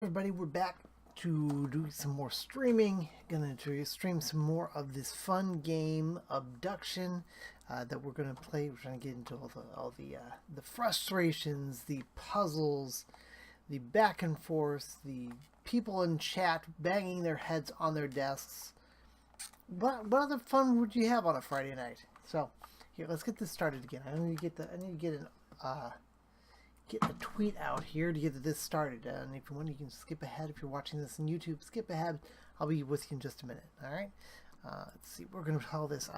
Everybody, we're back to do some more streaming. Gonna stream some more of this fun game, Obduction, that we're gonna play. We're trying to get into all the frustrations, the puzzles, the back and forth, the people in chat banging their heads on their desks. What other fun would you have on a Friday night? So here, let's get this started again. I need to get a tweet out here to get this started. And if you want, you can skip ahead. If you're watching this on YouTube, skip ahead. I'll be with you in just a minute. All right. Let's see. We're going to call this.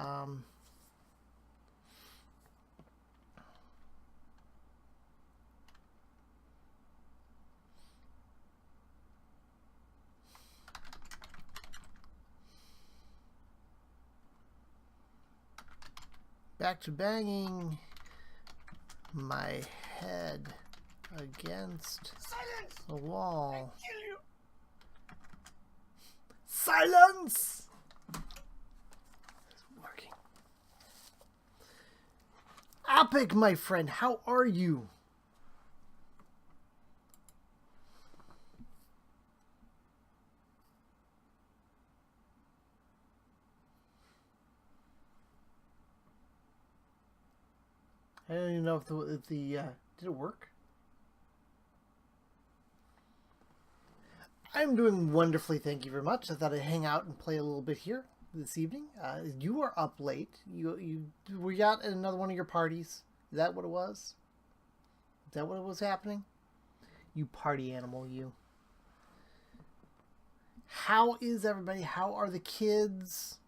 Back to banging my head against Silence! the wall. Kill you! Silence! It's working. Epic, my friend, how are you? I don't even know if the did it work? I'm doing wonderfully, thank you very much. I thought I'd hang out and play a little bit here this evening. You are up late. You were you at another one of your parties? Is that what it was? Is that what was happening? You party animal, you. How is everybody? How are the kids?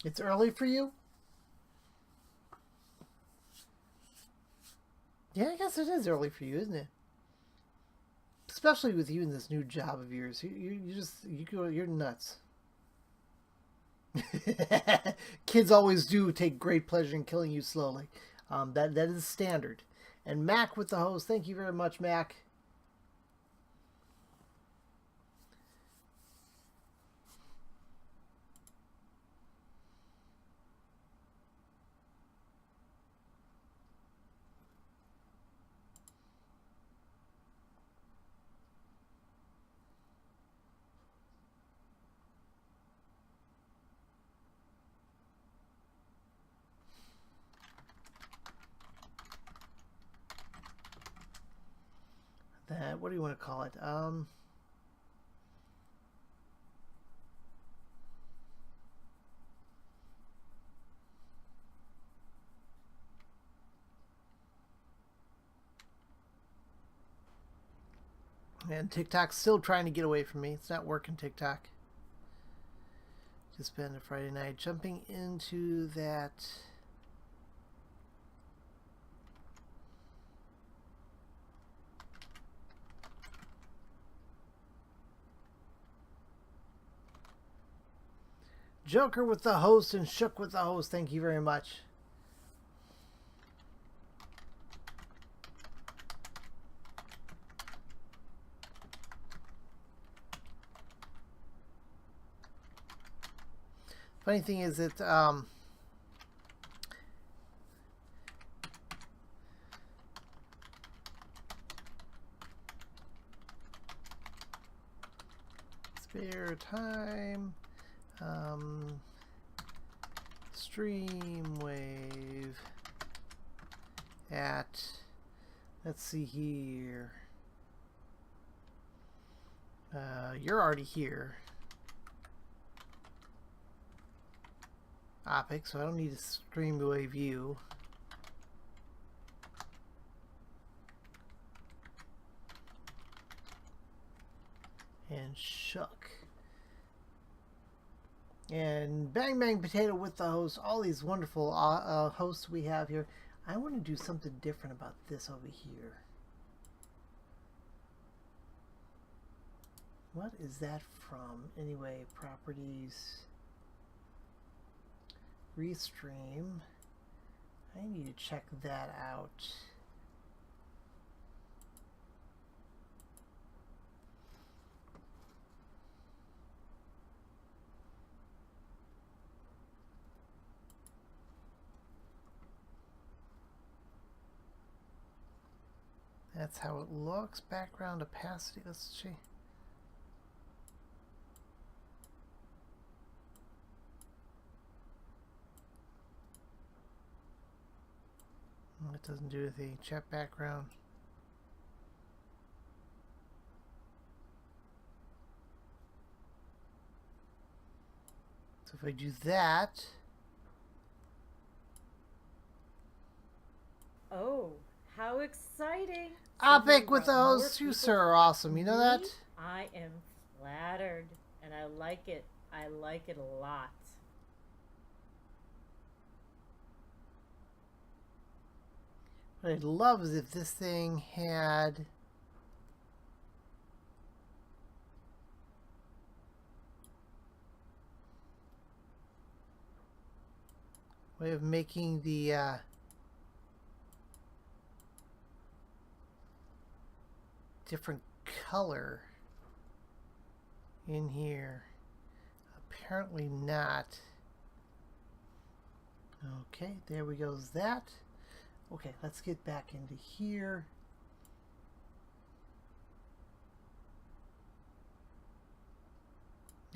It's early for you? Yeah, I guess it is early for you, isn't it? Especially with you in this new job of yours. You're nuts. Kids always do take great pleasure in killing you slowly. That is standard. And Mac with the host. Thank you very much, Mac. That, what do you want to call it? And TikTok's still trying to get away from me. It's not working, TikTok. To spend a Friday night jumping into that. Joker with the host and Shook with the host. Thank you very much. Funny thing is that spare time. Stream wave at, let's see here. You're already here, Opic, so I don't need to stream wave you. And Shook. And Bang Bang Potato with the host, all these wonderful hosts we have here. I want to do something different about this over here. What is that from? Anyway, properties, restream. I need to check that out. That's how it looks. Background opacity. Let's see. It doesn't do anything. Chat background. So if I do that. Oh, how exciting! Epic with those. You, sir, are awesome. You know that? I am flattered, and I like it. I like it a lot. What I'd love is if this thing had a way of making the different color in here. Apparently not. Okay, there we goes that. Okay, let's get back into here.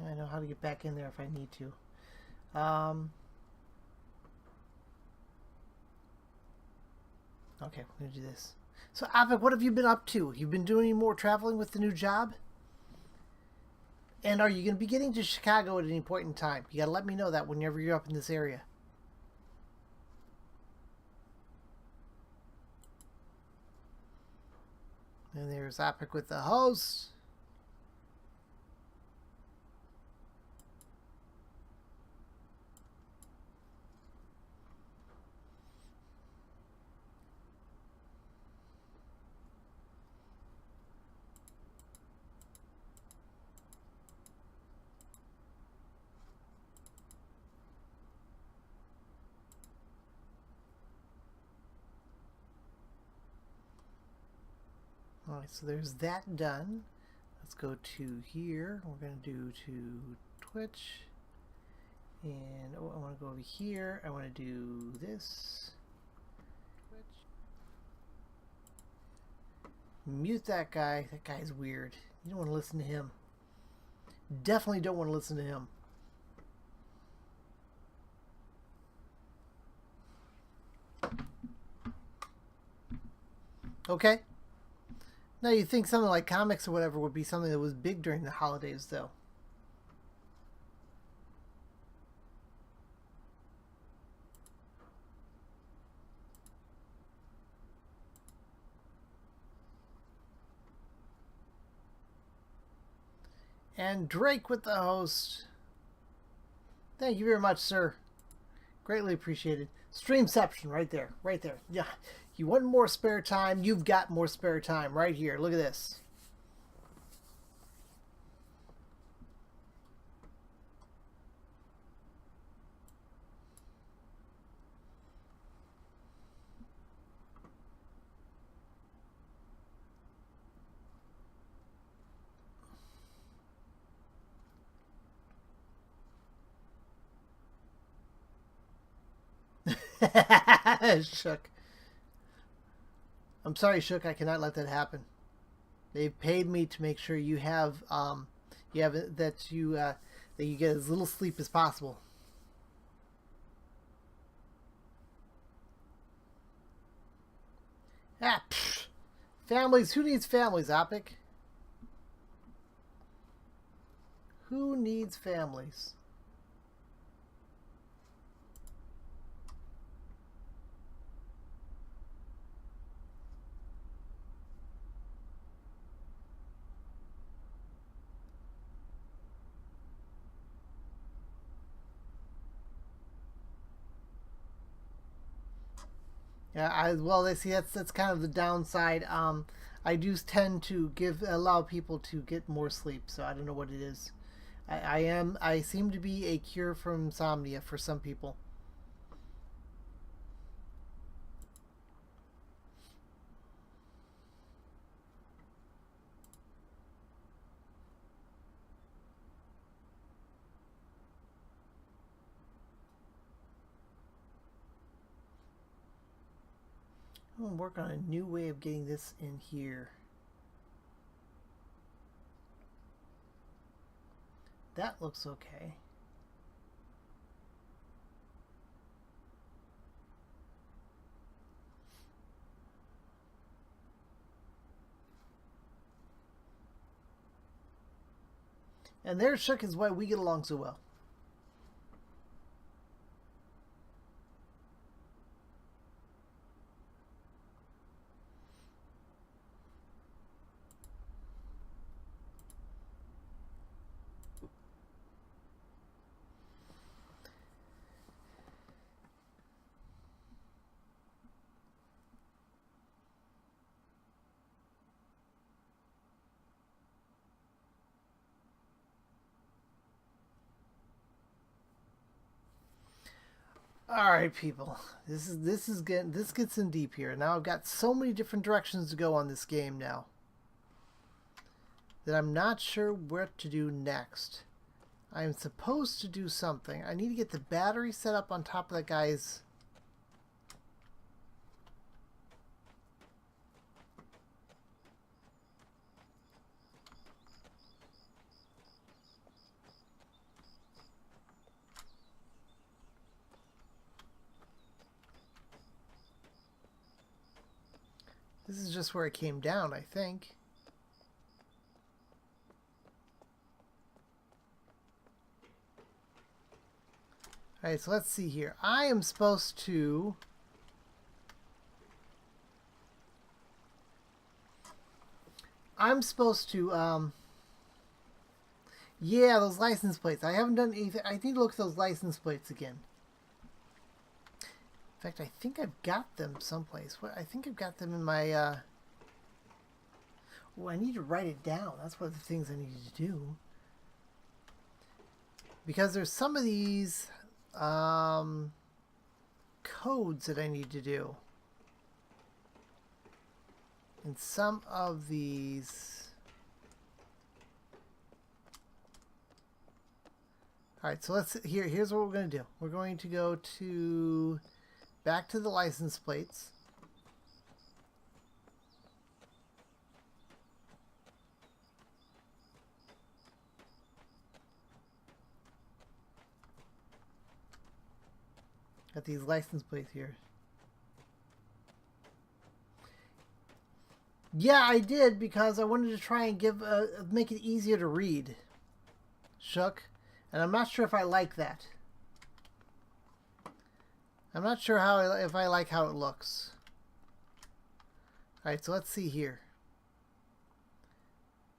I know how to get back in there if I need to. Okay, we're gonna do this. So, Avik, what have you been up to? You've been doing any more traveling with the new job? And are you going to be getting to Chicago at any point in time? You got to let me know that whenever you're up in this area. And there's Epic with the host. Alright, so there's that done. Let's go to here. We're going to do to Twitch. And oh, I want to go over here. I want to do this. Twitch. Mute that guy. That guy's weird. You don't want to listen to him. Definitely don't want to listen to him. Okay. Now you'd think something like comics or whatever would be something that was big during the holidays, though. And Drake with the host. Thank you very much, sir. Greatly appreciated. Streamception right there. Right there. Yeah. You want more spare time? You've got more spare time right here. Look at this. Shook. I'm sorry, Shook. I cannot let that happen. They've paid me to make sure you have that you get as little sleep as possible. Ah, pfft. Families. Who needs families, Opic? Who needs families? Yeah, well, they see that's kind of the downside. I do tend to allow people to get more sleep, so I don't know what it is. I seem to be a cure for insomnia for some people. I'm gonna work on a new way of getting this in here. That looks okay. And there, Shook, is why we get along so well. All right, people. This gets in deep here. Now I've got so many different directions to go on this game now that I'm not sure what to do next. I'm supposed to do something. I need to get the battery set up on top of that guy's. This is just where it came down, I think. Alright, so let's see here. I am supposed to... Yeah, those license plates. I haven't done anything. I need to look at those license plates again. In fact, I think I've got them someplace. I think I've got them in my, Oh, I need to write it down. That's one of the things I need to do. Because there's some of these, codes that I need to do. And some of these... Alright, so here's what we're going to do. We're going to go to... back to the license plates. Got these license plates here. Yeah, I did because I wanted to try and make it easier to read. Shook. And I'm not sure if I like that. I'm not sure if I like how it looks. Alright, so let's see here.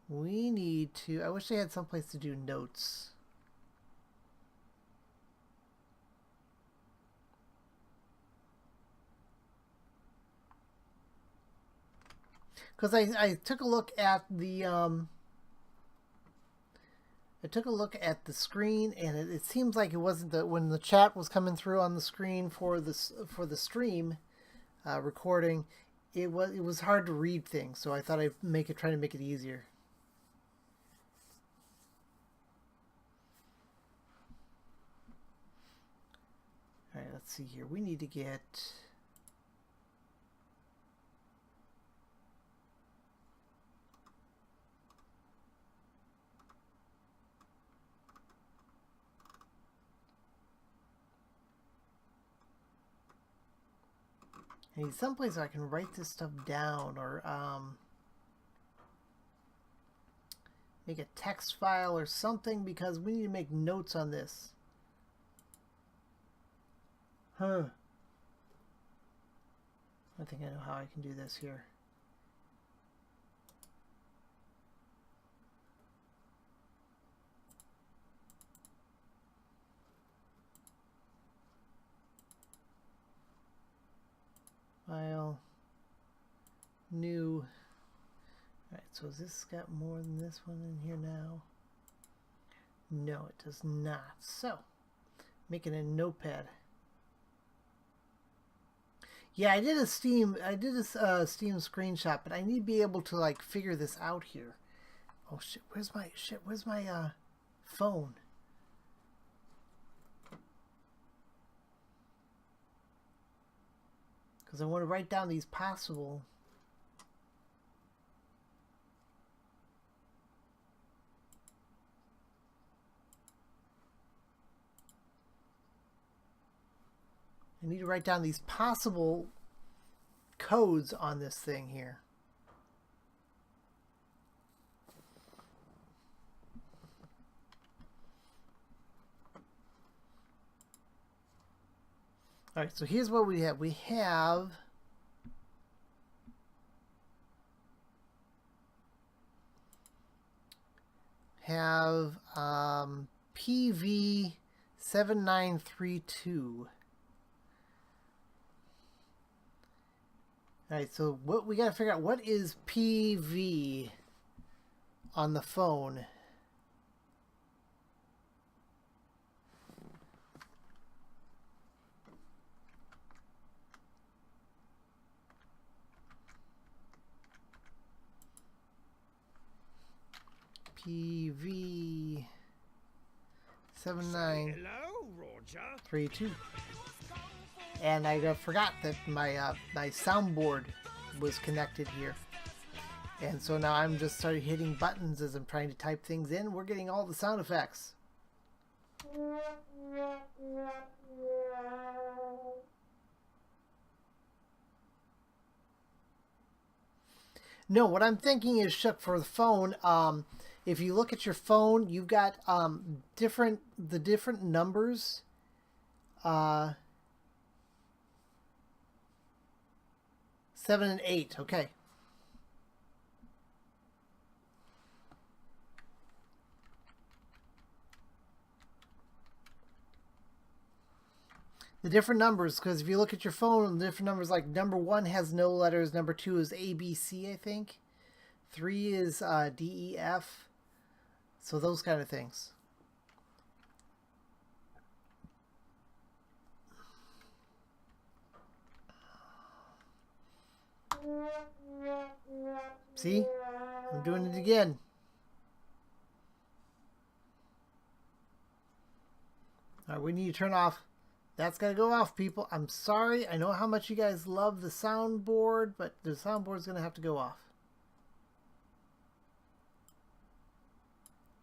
We need to... I wish they had someplace to do notes. Because I took a look at the... I took a look at the screen, and it seems like it wasn't when the chat was coming through on the screen for the stream recording. It was hard to read things, so I thought I'd try to make it easier. All right, let's see here. We need to get. I need someplace where I can write this stuff down or make a text file or something because we need to make notes on this. Huh. I think I know how I can do this here. File, new so has this got more than this one in here now? No, it does not. So, making a notepad. Yeah, I did a Steam Steam screenshot, but I need to be able to like figure this out here. Oh shit, where's my phone? Because I want to write down these possible. I need to write down these possible codes on this thing here. All right, so here's what we have. We have PV 7932. All right, so what we got to figure out, what is PV on the phone? PV 7932. And I forgot that my my soundboard was connected here. And so now I'm just started hitting buttons as I'm trying to type things in. We're getting all the sound effects. No, what I'm thinking is, Shook, for the phone, if you look at your phone, you've got the different numbers. 7 and 8, okay. The different numbers, because if you look at your phone, the different numbers, like number 1 has no letters, number 2 is A, B, C, I think. 3 is D, E, F. So those kind of things. See? I'm doing it again. All right, we need to turn off. That's got to go off, people. I'm sorry. I know how much you guys love the soundboard, but the soundboard's going to have to go off.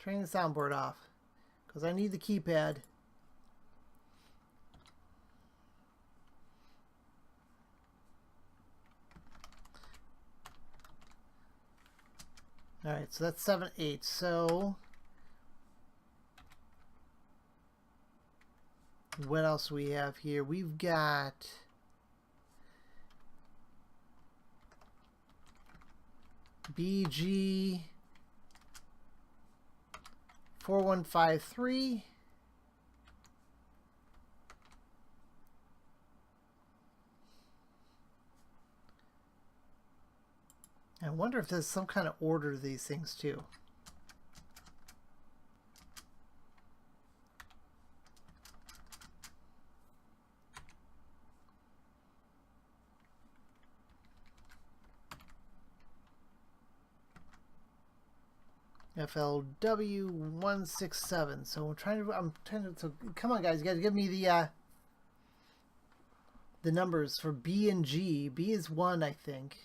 Turn the soundboard off, because I need the keypad. All right, so that's 7, 8. So what else we have here? We've got BG 4153. I wonder if there's some kind of order to these things too. FLW 167. So I'm trying to. So come on, guys, you got to give me the numbers for B and G. B is 1, I think.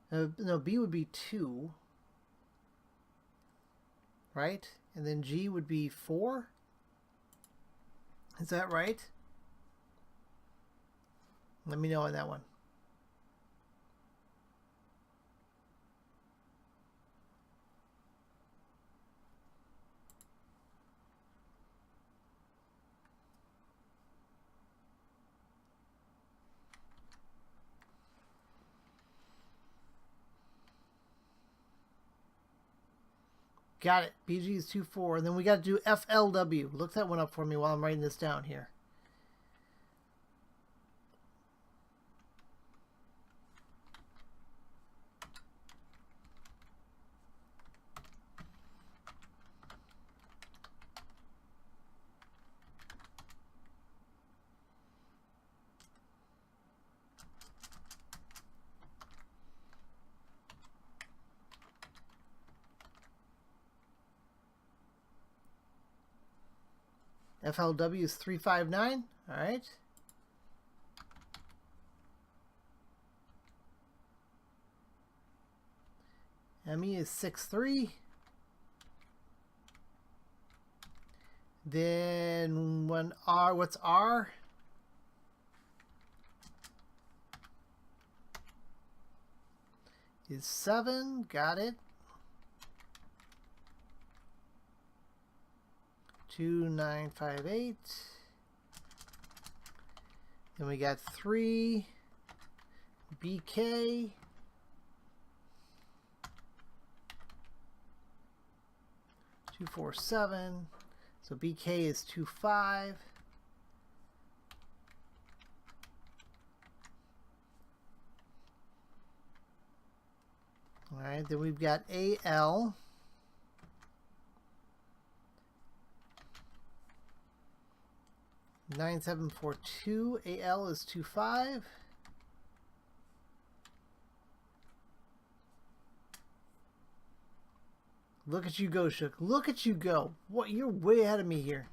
No, B would be 2, right? And then G would be 4. Is that right? Let me know on that one. Got it. BG is 2-4. And then we got to do FLW. Look that one up for me while I'm writing this down here. FLW is 359. All right. ME is 63. Then when R, what's R? Is 7. Got it. 2958. Then we got 3 BK. Two, 4, 7. So BK is 25. All right, then we've got AL. $9742. AL is 25. Look at you go, Shook. Look at you go. What? You're way ahead of me here.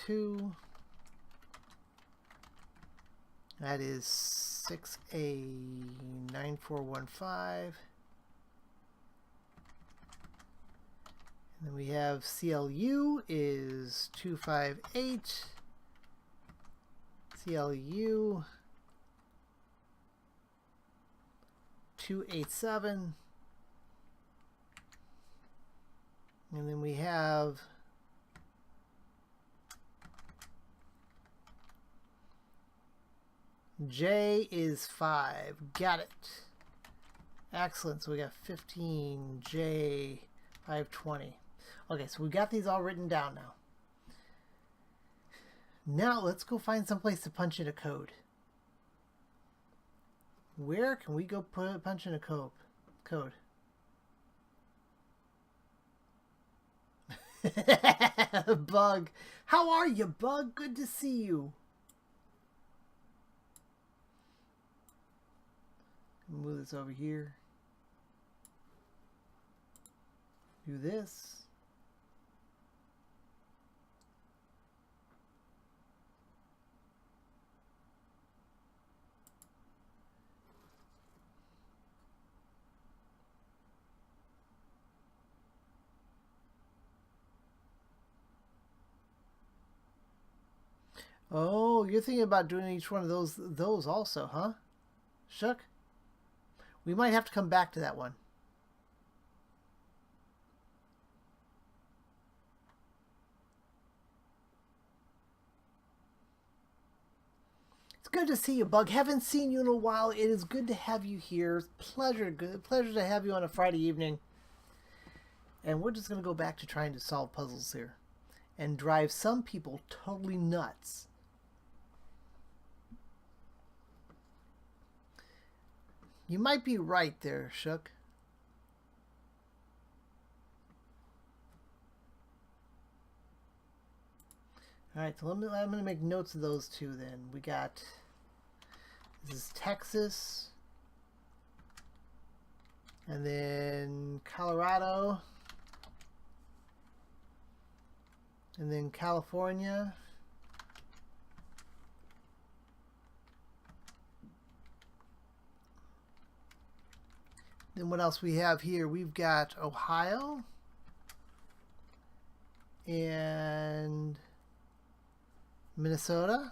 2. That is 6A9415. And then we have CLU is 258. CLU 287. And then we have J is 5. Got it. Excellent. So we got 15 J 520. Okay, so we got these all written down now. Now let's go find some place to punch in a code. Where can we go punch in a code? Bug. How are you, Bug? Good to see you. Move this over here. Do this. Oh, you're thinking about doing each one of those also, huh? Shook? We might have to come back to that one. It's good to see you, Bug. Haven't seen you in a while. It is good to have you here. Pleasure to have you on a Friday evening. And we're just going to go back to trying to solve puzzles here and drive some people totally nuts. You might be right there, Shook. All right, so I'm going to make notes of those two then. We got, this is Texas, and then Colorado, and then California. Then what else we have here? We've got Ohio and Minnesota.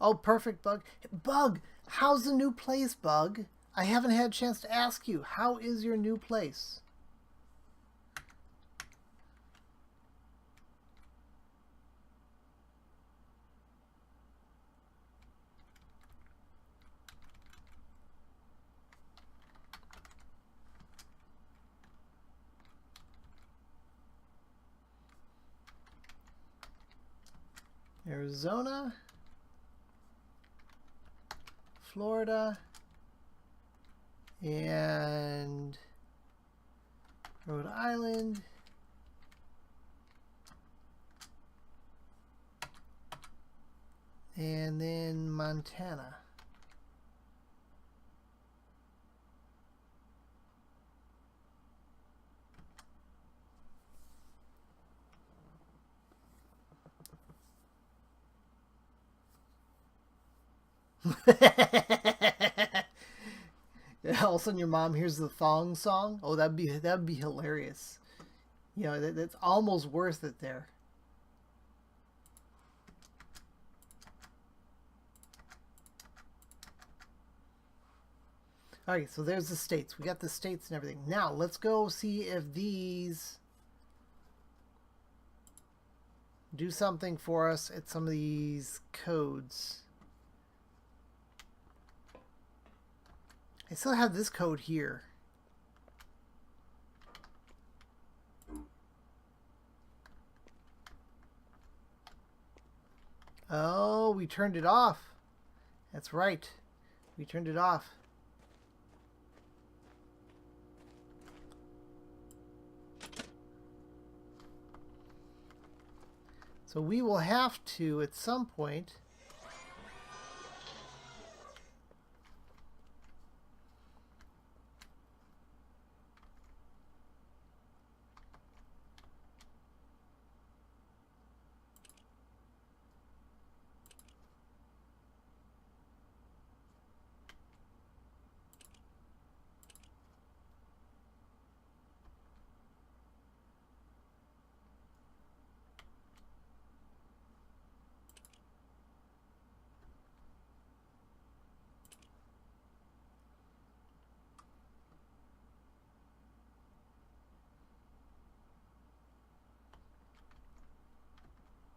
Oh, perfect, Bug. Bug, how's the new place, Bug? I haven't had a chance to ask you. How is your new place? Arizona, Florida, and Rhode Island. And then Montana. All of a sudden your mom hears the thong song. Oh, that'd be hilarious. You know, that's almost worth it there. Alright, so there's the states. We got the states and everything. Now, let's go see if these do something for us at some of these codes. I still have this code here. Oh, we turned it off. That's right. We turned it off. So we will have to, at some point,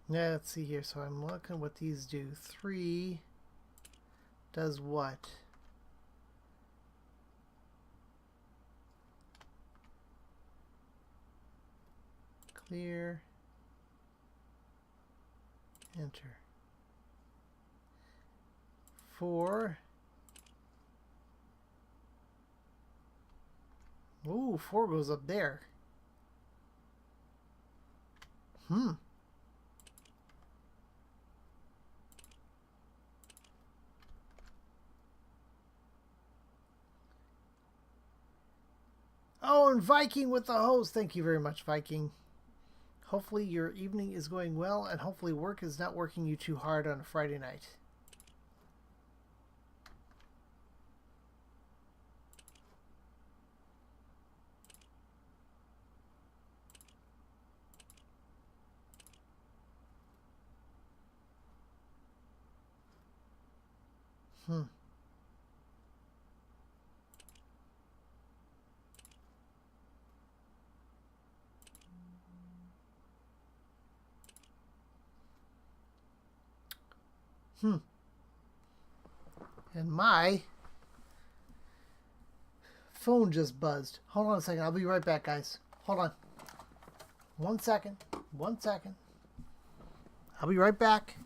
yeah, let's see here. So I'm looking what these do. 3 does what? Clear. Enter. 4. Ooh, 4 goes up there. Oh, and Viking with the host. Thank you very much, Viking. Hopefully your evening is going well, and hopefully work is not working you too hard on a Friday night. And my phone just buzzed. Hold on a second. I'll be right back, guys. Hold on. 1 second. 1 second. I'll be right back.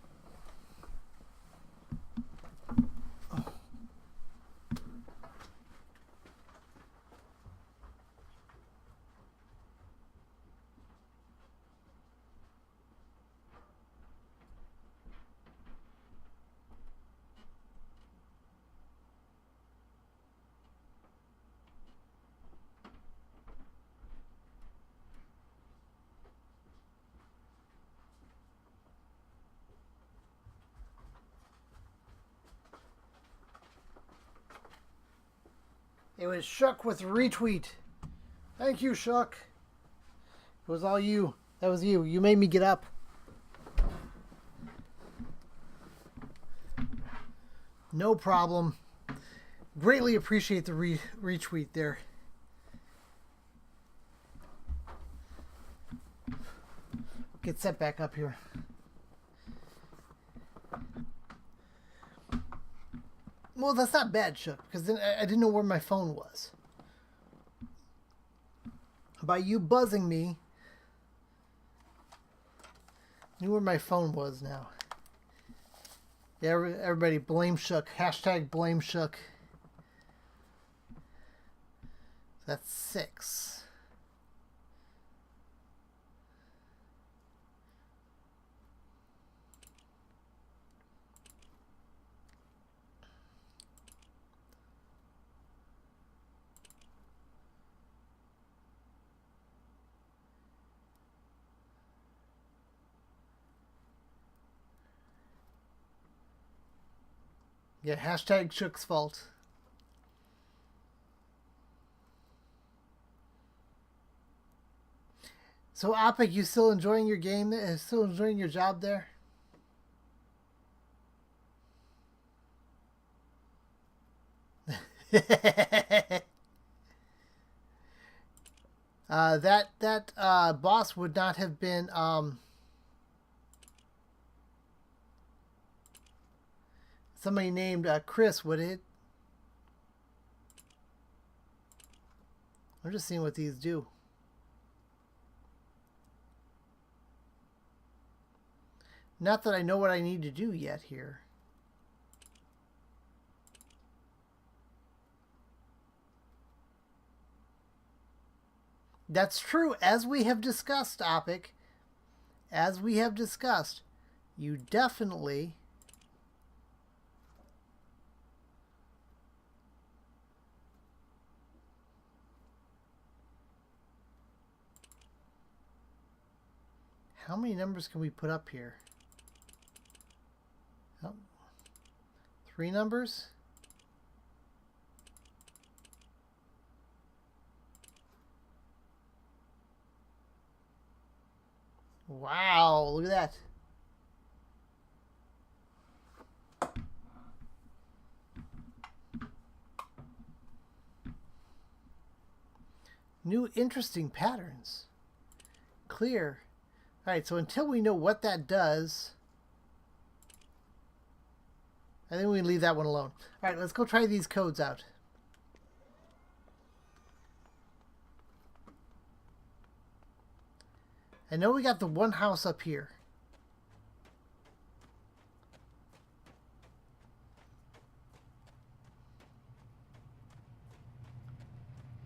It was Shuck with retweet. Thank you, Shuck. It was all you. That was you. You made me get up. No problem. Greatly appreciate the retweet there. Get set back up here. Well, that's not bad, Shook, because then I didn't know where my phone was. By you buzzing me, I knew where my phone was now. Yeah, everybody blame Shook. Hashtag blame Shook. That's 6. Yeah, hashtag Shook's fault. So, Apik, you still enjoying your game? Still enjoying your job there? That boss would not have been somebody named Chris, would it? I'm just seeing what these do. Not that I know what I need to do yet here. That's true. As we have discussed, Apik, as we have discussed, you definitely... How many numbers can we put up here? Oh, 3 numbers? Wow, look at that. New interesting patterns. Clear. Alright, so until we know what that does, I think we can leave that one alone. Alright, let's go try these codes out. I know we got the one house up here.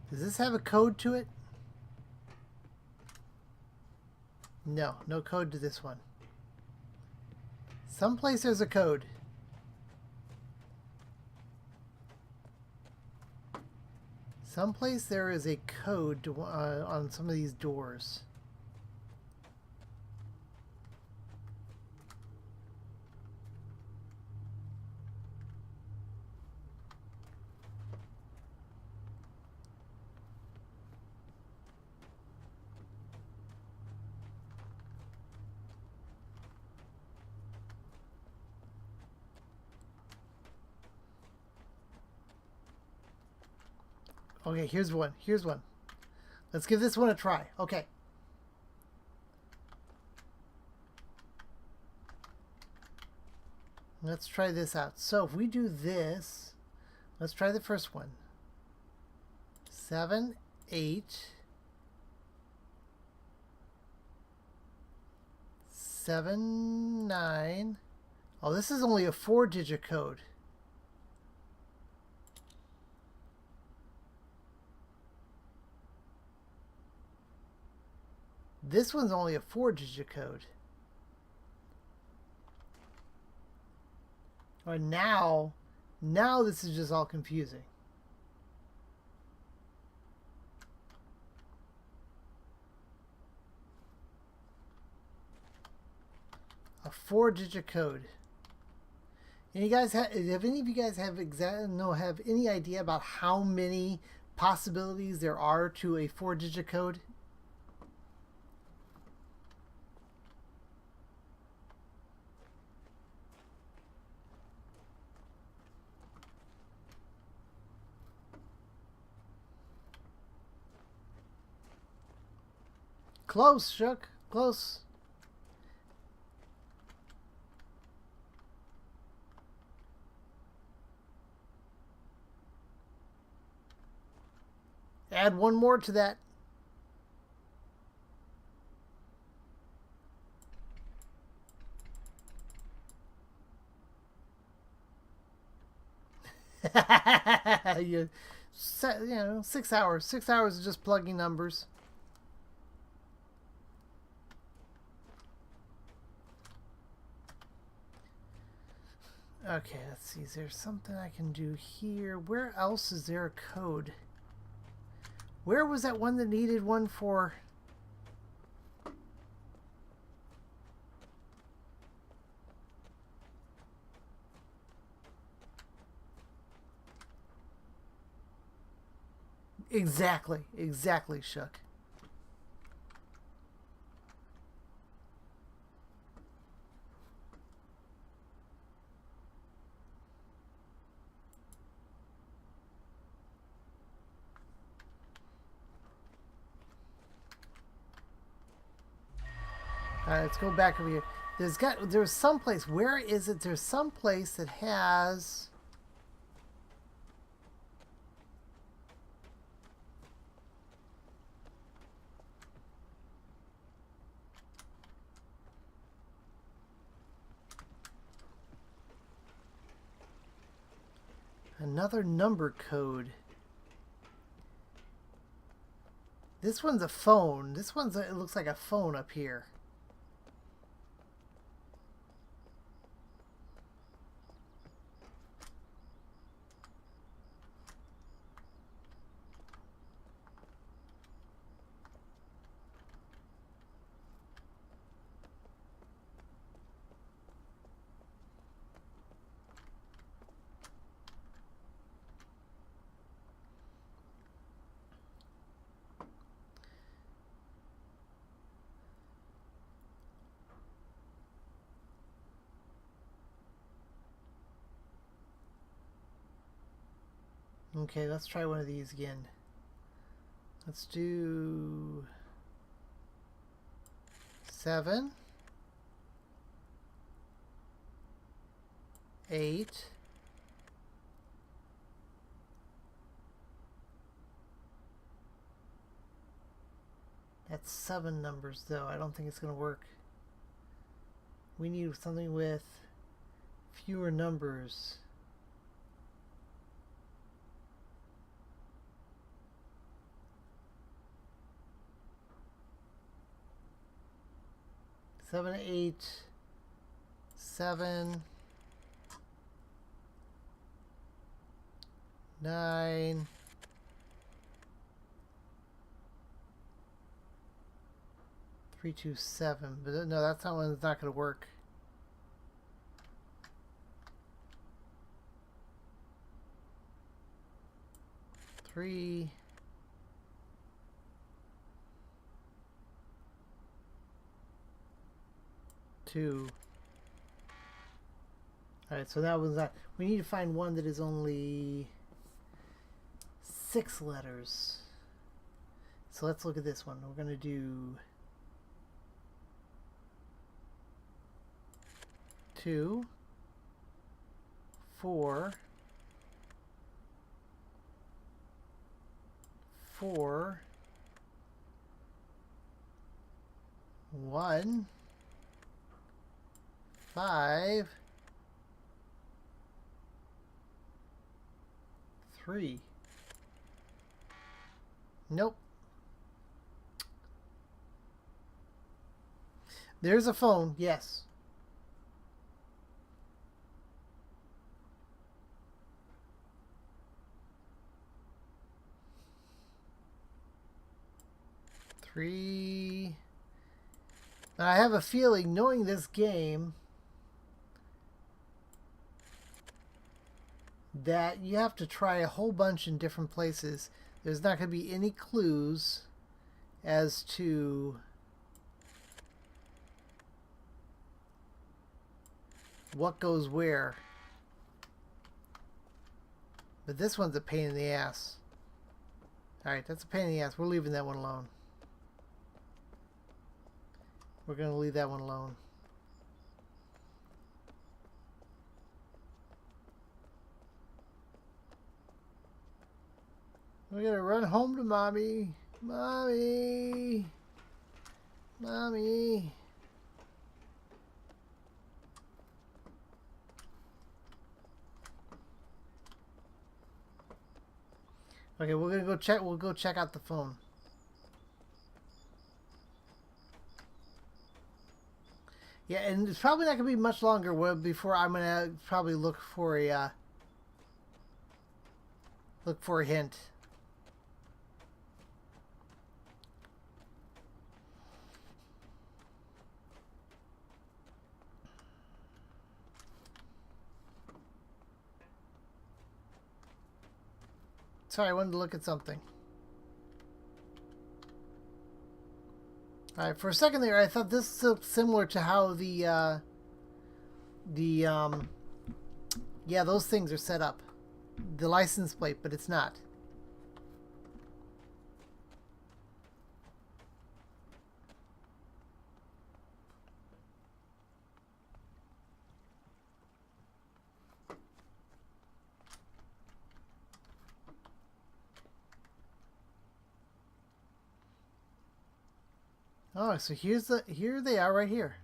Does this have a code to it? No, no code to this one. Someplace there's a code. Someplace there is a code to, on some of these doors. Okay, here's one. Here's one. Let's give this one a try. Okay. Let's try this out. So if we do this, let's try the first one. 7, 8, 7, 9. Oh, this is only a 4-digit code. This one's only a 4-digit code. Or now this is just all confusing. A 4-digit code. And you guys have any of you guys have any idea about how many possibilities there are to a 4-digit code? Close, Shook. Close. Add one more to that. You know, 6 hours. 6 hours of just plugging numbers. Okay, let's see. Is there something I can do here? Where else is there a code? Where was that one that needed one for? Exactly, Shook. Alright, let's go back over here. There's some place. Where is it? There's some place that has another number code. This one's a phone. It looks like a phone up here. Okay, let's try one of these again. Let's do 7, 8, 7 numbers though. I don't think it's gonna work. We need something with fewer numbers. Seven, 8, 7, 9, 3, 2, 7. But no, that's not one that's not going to work. Three. Two. Alright, so that was that. We need to find one that is only 6 letters. So let's look at this one. We're going to do 2, 4, 4, 1, 5, 3. Nope. There's a phone, yes. Three. And I have a feeling, knowing this game, that you have to try a whole bunch in different places. There's not going to be any clues as to what goes where. But this one's a pain in the ass. Alright, that's a pain in the ass. We're leaving that one alone. We're going to leave that one alone. We're going to run home to Mommy. Mommy. Mommy. Okay, we're gonna go check. We'll go check out the phone. Yeah, and it's probably not gonna be much longer before I'm gonna probably look for a hint. Sorry, I wanted to look at something. All right, for a second there, I thought this looked similar to how yeah, those things are set up. The license plate, but it's not. Oh, so here they are right here.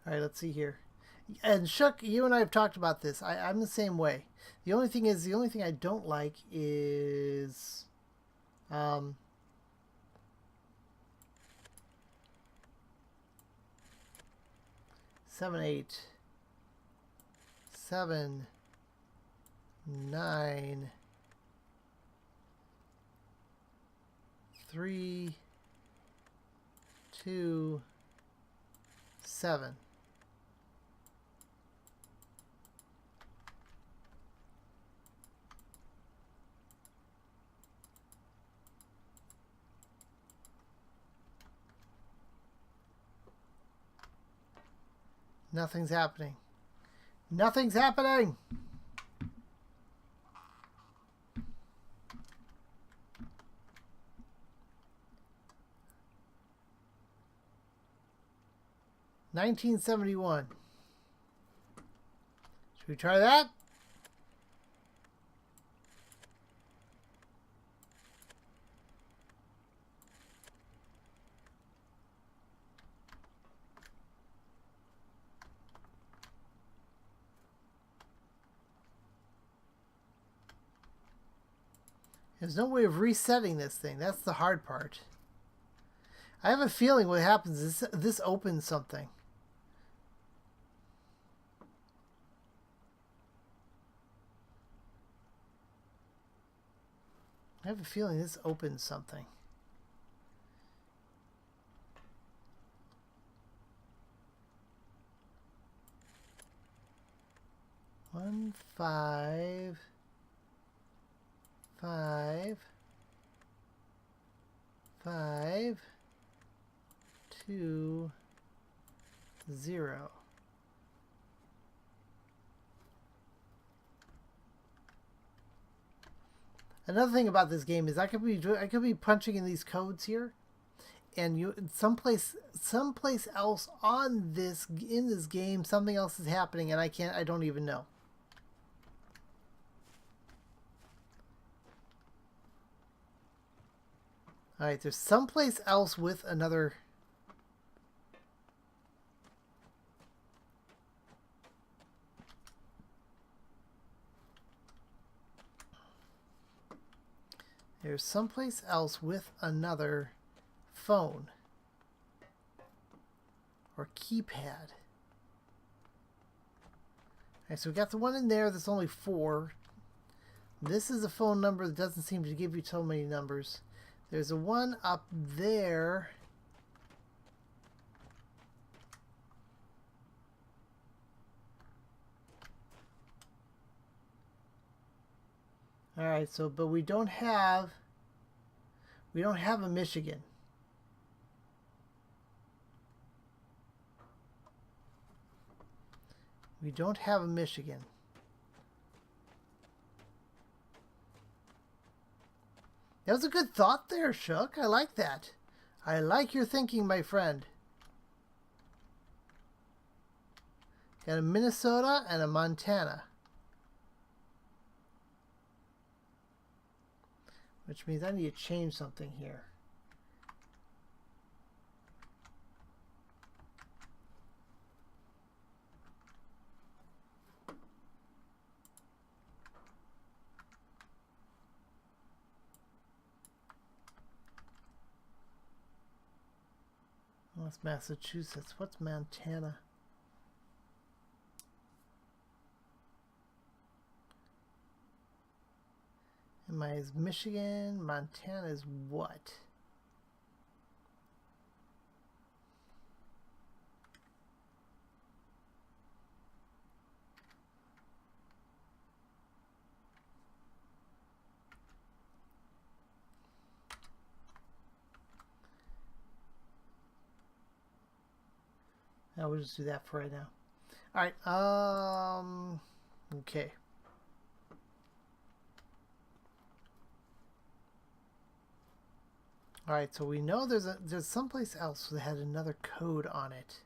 All right, let's see here. And Shook, you and I have talked about this. I'm the same way. The only thing I don't like is, 7, 8, 7, 9, 3, 2, 7. Nothing's happening. Nothing's happening! $19.71. Should we try that? There's no way of resetting this thing. That's the hard part. I have a feeling what happens is this opens something. I have a feeling this opens something. One, 5, 5, 5, 2, 0. Another thing about this game is I could be punching in these codes here, and someplace else in this game something else is happening, and I don't even know. All right, there's someplace else with another. There's someplace else with another phone or keypad. Alright, so we got the one in there that's only 4. This is a phone number that doesn't seem to give you so many numbers. There's a one up there. Alright, so but we don't have a Michigan. We don't have a Michigan. That was a good thought there, Shook. I like that. I like your thinking, my friend. Got a Minnesota and a Montana. Which means I need to change something here. That's Massachusetts. What's Montana? Am I is Michigan? Montana is what? I will just do that for right now. All right. Okay. All right. So we know there's someplace else that had another code on it.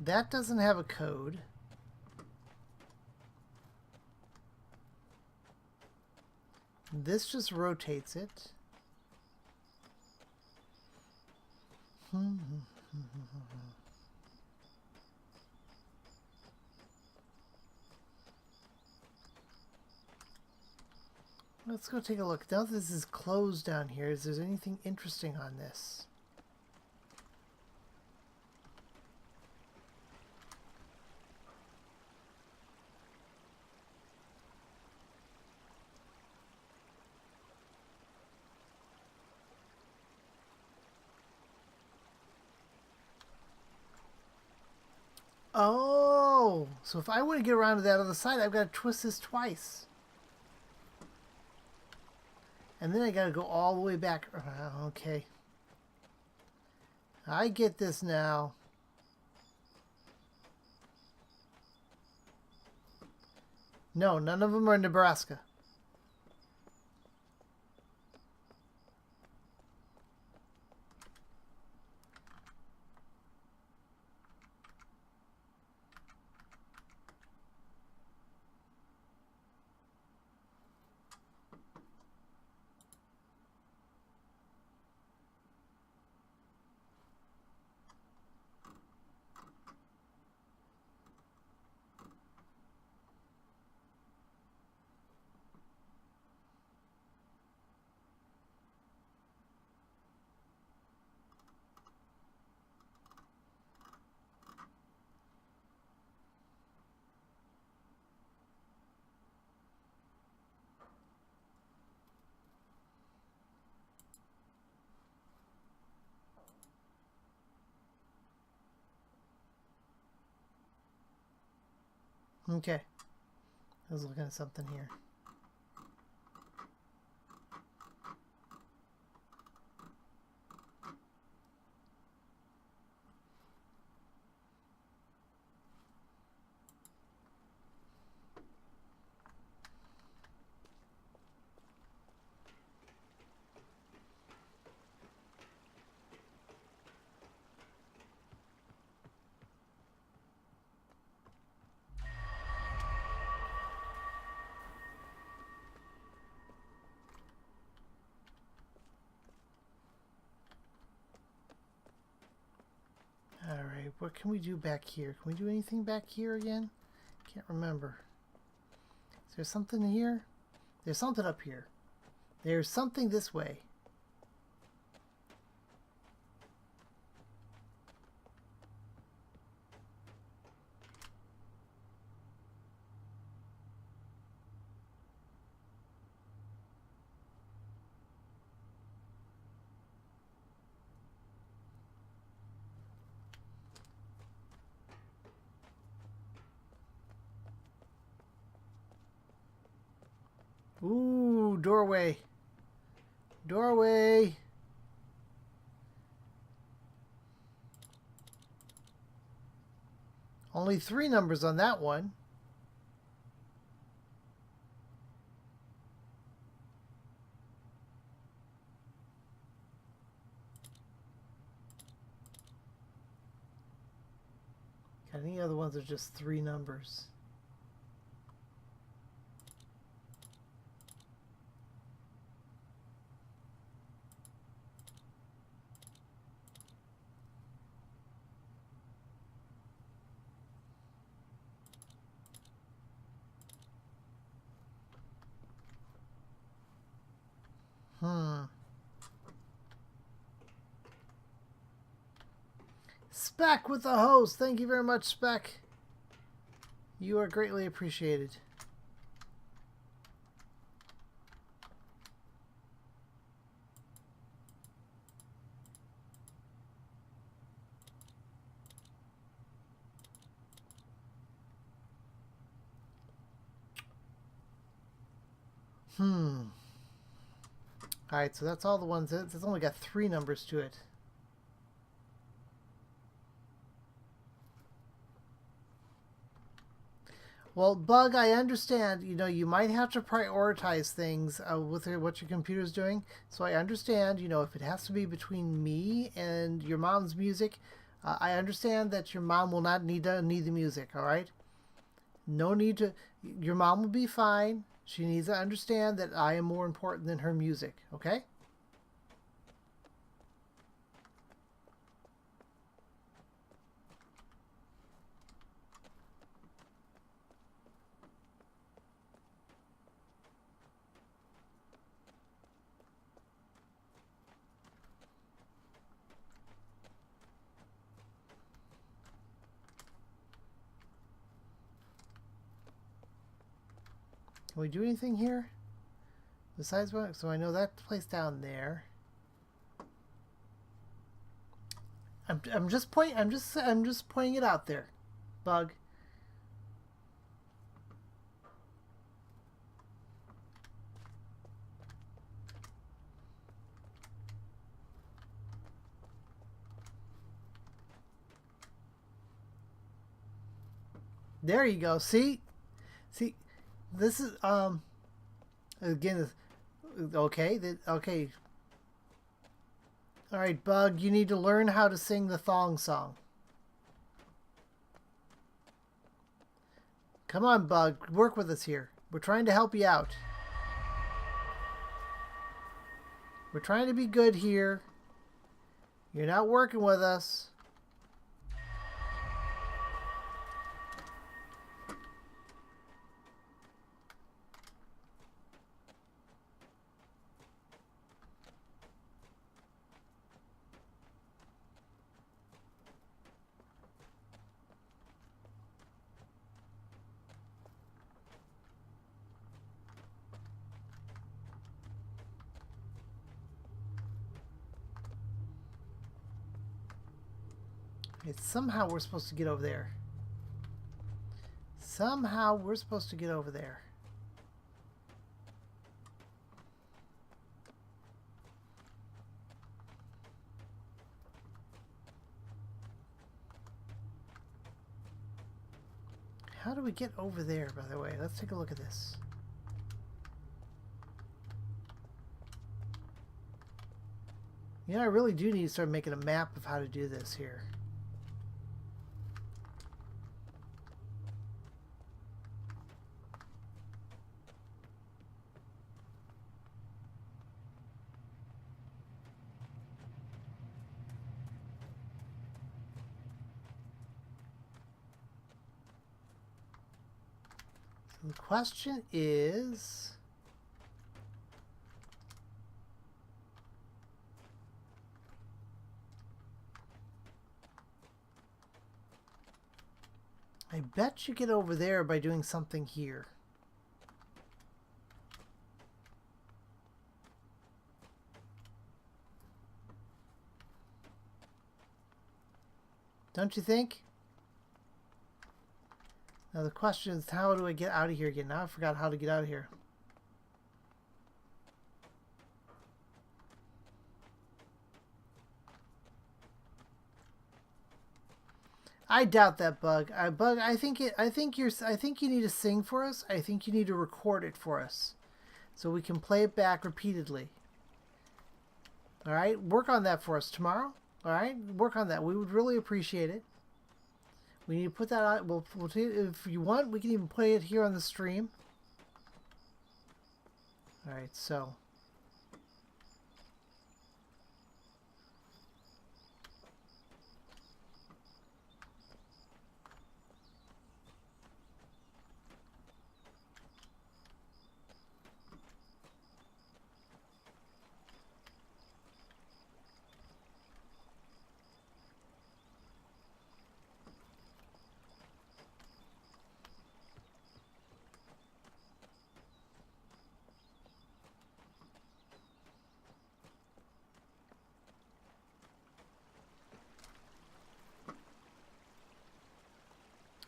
That doesn't have a code. This just rotates it. Let's go take a look. Now that this is closed down here, is there anything interesting on this? Oh, so if I want to get around to that other side, I've got to twist this twice. And then I got to go all the way back. Okay. I get this now. No, none of them are in Nebraska. Okay. I was looking at something here. Alright, what can we do back here? Can we do anything back here again? Can't remember. Is there something here? There's something up here. There's something this way. Ooh, doorway. Doorway. Only 3 numbers on that one. God, any other ones are just 3 numbers. Spec with the host. Thank you very much, Spec. You are greatly appreciated. Alright, so that's all the ones. It's only got 3 numbers to it. Well, Bug, I understand, you know, you might have to prioritize things with what your computer's doing. So I understand, you know, if it has to be between me and your mom's music, I understand that your mom will not need the music, all right? No need to... Your mom will be fine. She needs to understand that I am more important than her music, okay? Can we do anything here? Besides what? So I know that place down there. I'm just pointing it out there, Bug. There you go. See, this is again. Okay, okay. All right, Bug. You need to learn how to sing the thong song. Come on, Bug. Work with us here. We're trying to help you out. We're trying to be good here. You're not working with us. Somehow we're supposed to get over there. Somehow we're supposed to get over there. How do we get over there, by the way? Let's take a look at this. Yeah, I really do need to start making a map of how to do this here. So the question is... I bet you get over there by doing something here. Don't you think? Now the question is, how do I get out of here again? Now I forgot how to get out of here. I doubt that, Bug. Bug, I think you need to sing for us. I think you need to record it for us, so we can play it back repeatedly. All right, work on that for us tomorrow. All right, work on that. We would really appreciate it. We need to put that out. We'll if you want, we can even play it here on the stream. All right, so.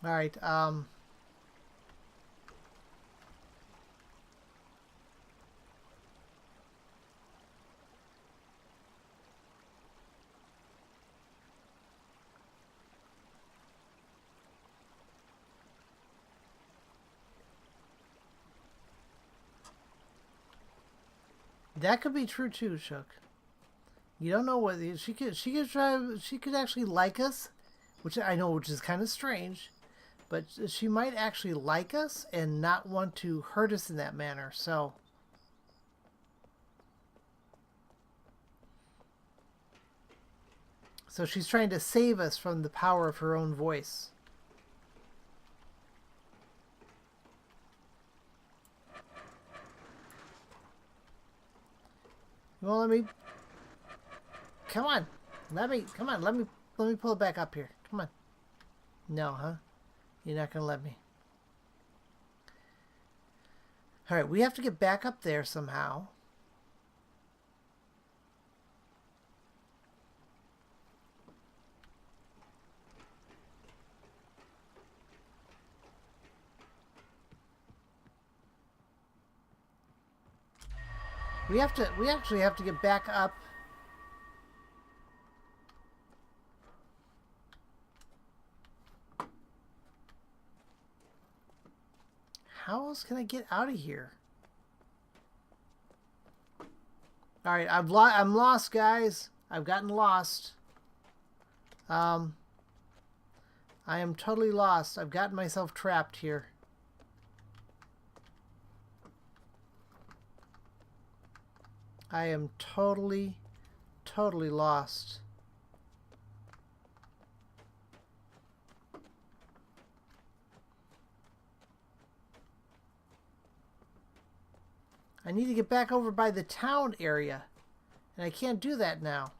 All right. That could be true too, Shook. You don't know what she could. She could try. She could actually like us, which I know, which is kind of strange. But she might actually like us and not want to hurt us in that manner. So she's trying to save us from the power of her own voice. Well, let me. Come on, Come on, let me pull it back up here. Come on. No, huh? You're not gonna let me. All right, we have to get back up there somehow. We actually have to get back up. How else can I get out of here? All right, I'm lost, guys. I've gotten lost. I am totally lost. I've gotten myself trapped here. I am totally lost. I need to get back over by the town area. And I can't do that now.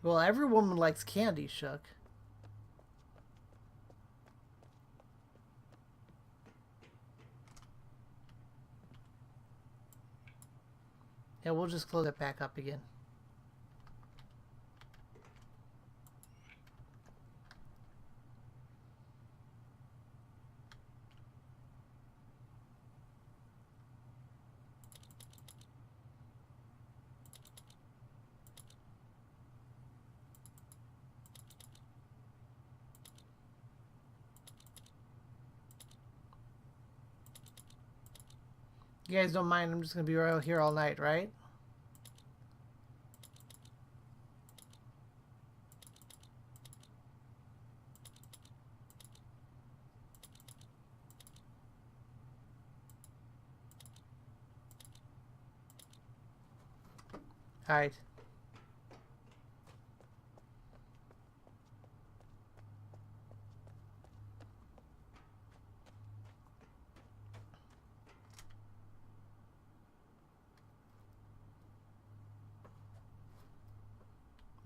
Well, every woman likes candy, Shook. Yeah, we'll just close it back up again. You guys don't mind, I'm just going to be right here all night, right? Alright.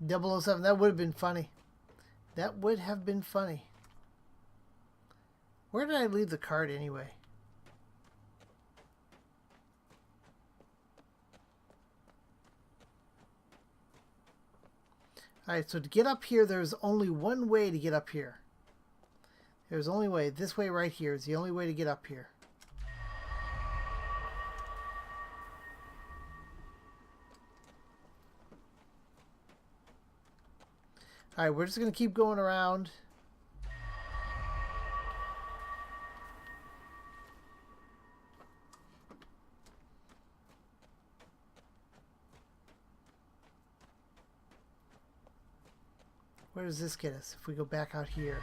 .007, that would have been funny. That would have been funny. Where did I leave the card anyway? Alright, so to get up here, there's only one way to get up here. There's only way. This way right here is the only way to get up here. Alright, we're just going to keep going around. Where does this get us if we go back out here?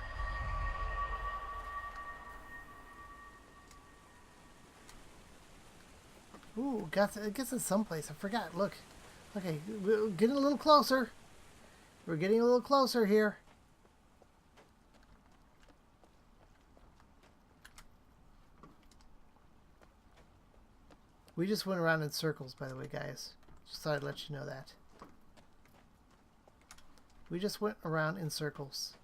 Ooh, it gets us someplace. I forgot. Look. Okay, we're getting a little closer. We're getting a little closer here. We just went around in circles, by the way, guys. Just thought I'd let you know that. We just went around in circles.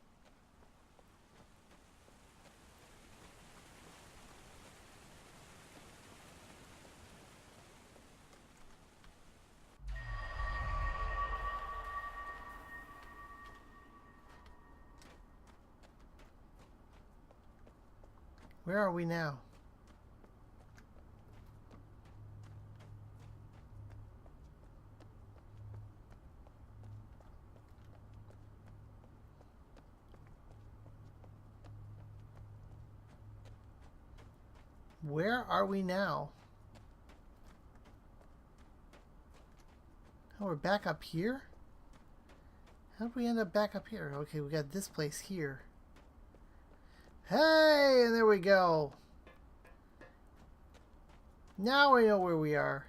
Where are we now? Where are we now? Oh, we're back up here? How did we end up back up here? Okay, we got this place here. Hey, and there we go. Now I know where we are.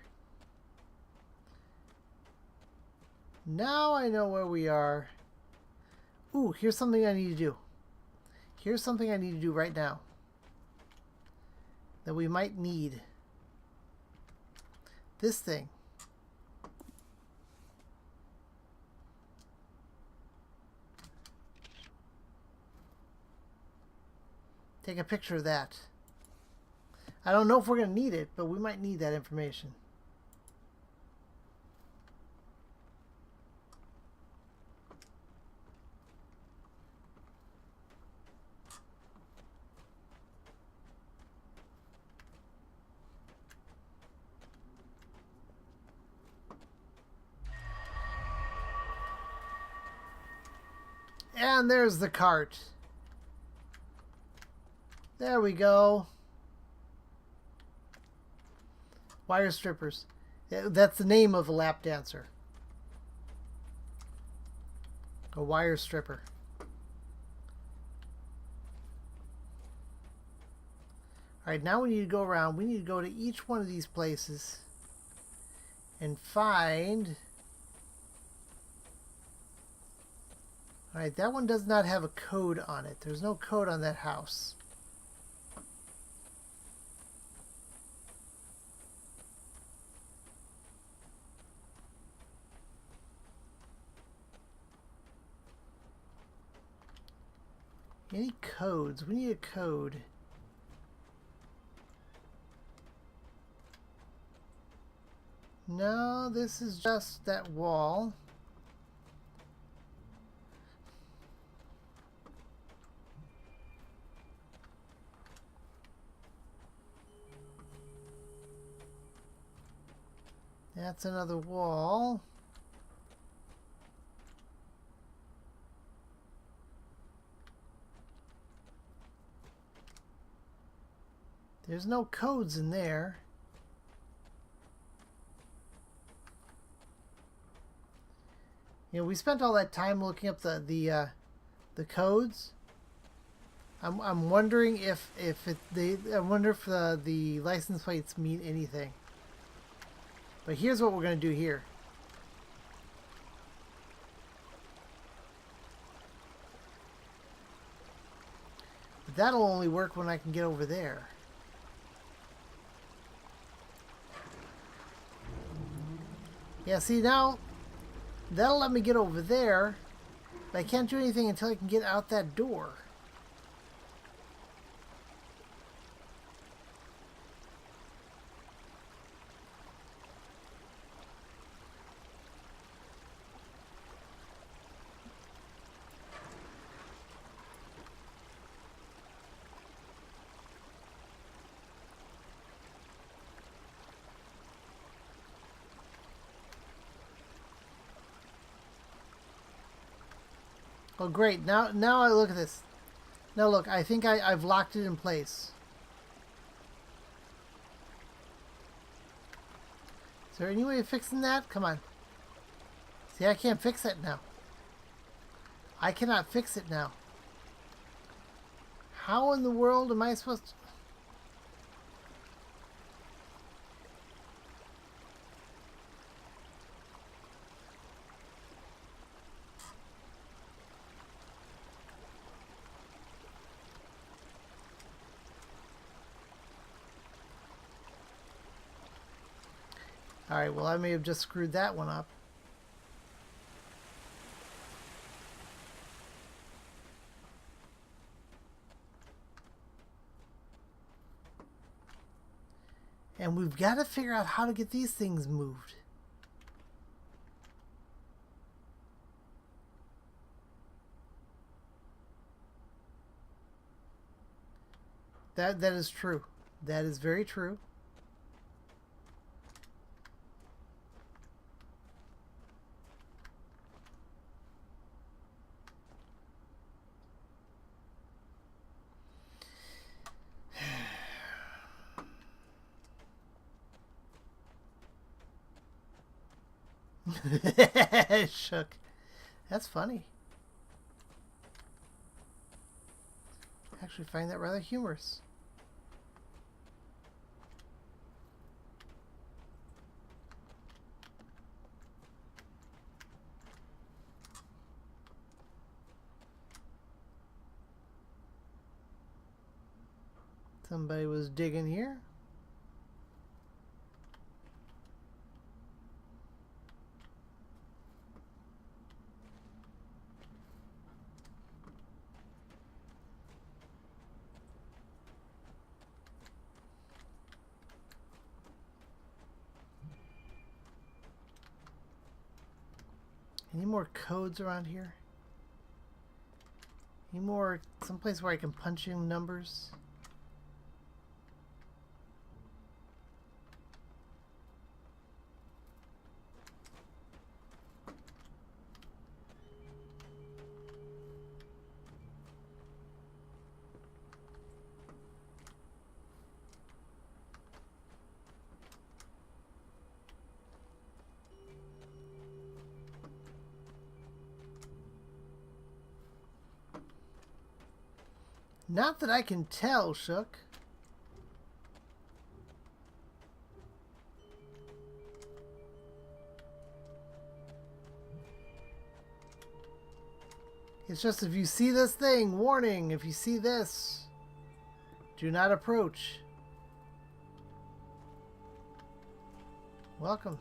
Now I know where we are. Ooh, here's something I need to do. Here's something I need to do right now that we might need. This thing. Take a picture of that. I don't know if we're going to need it, but we might need that information. And there's the cart. There we go. Wire strippers. That's the name of a lap dancer. A wire stripper. Alright, now we need to go around. We need to go to each one of these places and find... Alright, that one does not have a code on it. There's no code on that house. Any codes? We need a code. No, this is just that wall. That's another wall. There's no codes in there. You know, we spent all that time looking up the codes. I'm wondering if I wonder if the license plates mean anything. But here's what we're going to do here. But that'll only work when I can get over there. Yeah, see now, that'll let me get over there, but I can't do anything until I can get out that door. Oh great, now I look at this. Now look, I think I've locked it in place. Is there any way of fixing that? Come on. See, I can't fix it now. I cannot fix it now. How in the world am I supposed to... Alright, well I may have just screwed that one up. And we've got to figure out how to get these things moved. That is true. That is very true. Shook. That's funny. I actually find that rather humorous. Somebody was digging here. Any more codes around here? Any more someplace where I can punch in numbers? Not that I can tell, Shook. It's just if you see this thing, warning, if you see this, do not approach. Welcome.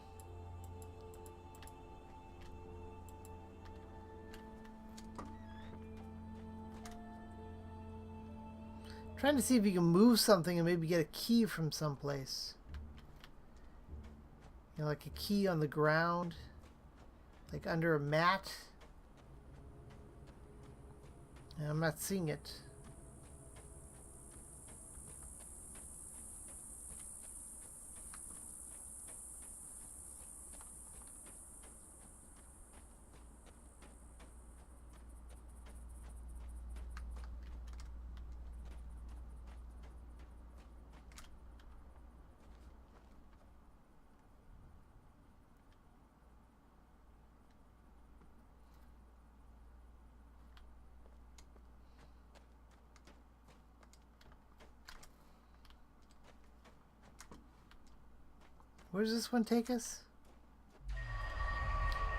Trying to see if you can move something and maybe get a key from someplace. You know, like a key on the ground, like under a mat. And I'm not seeing it. Where does this one take us?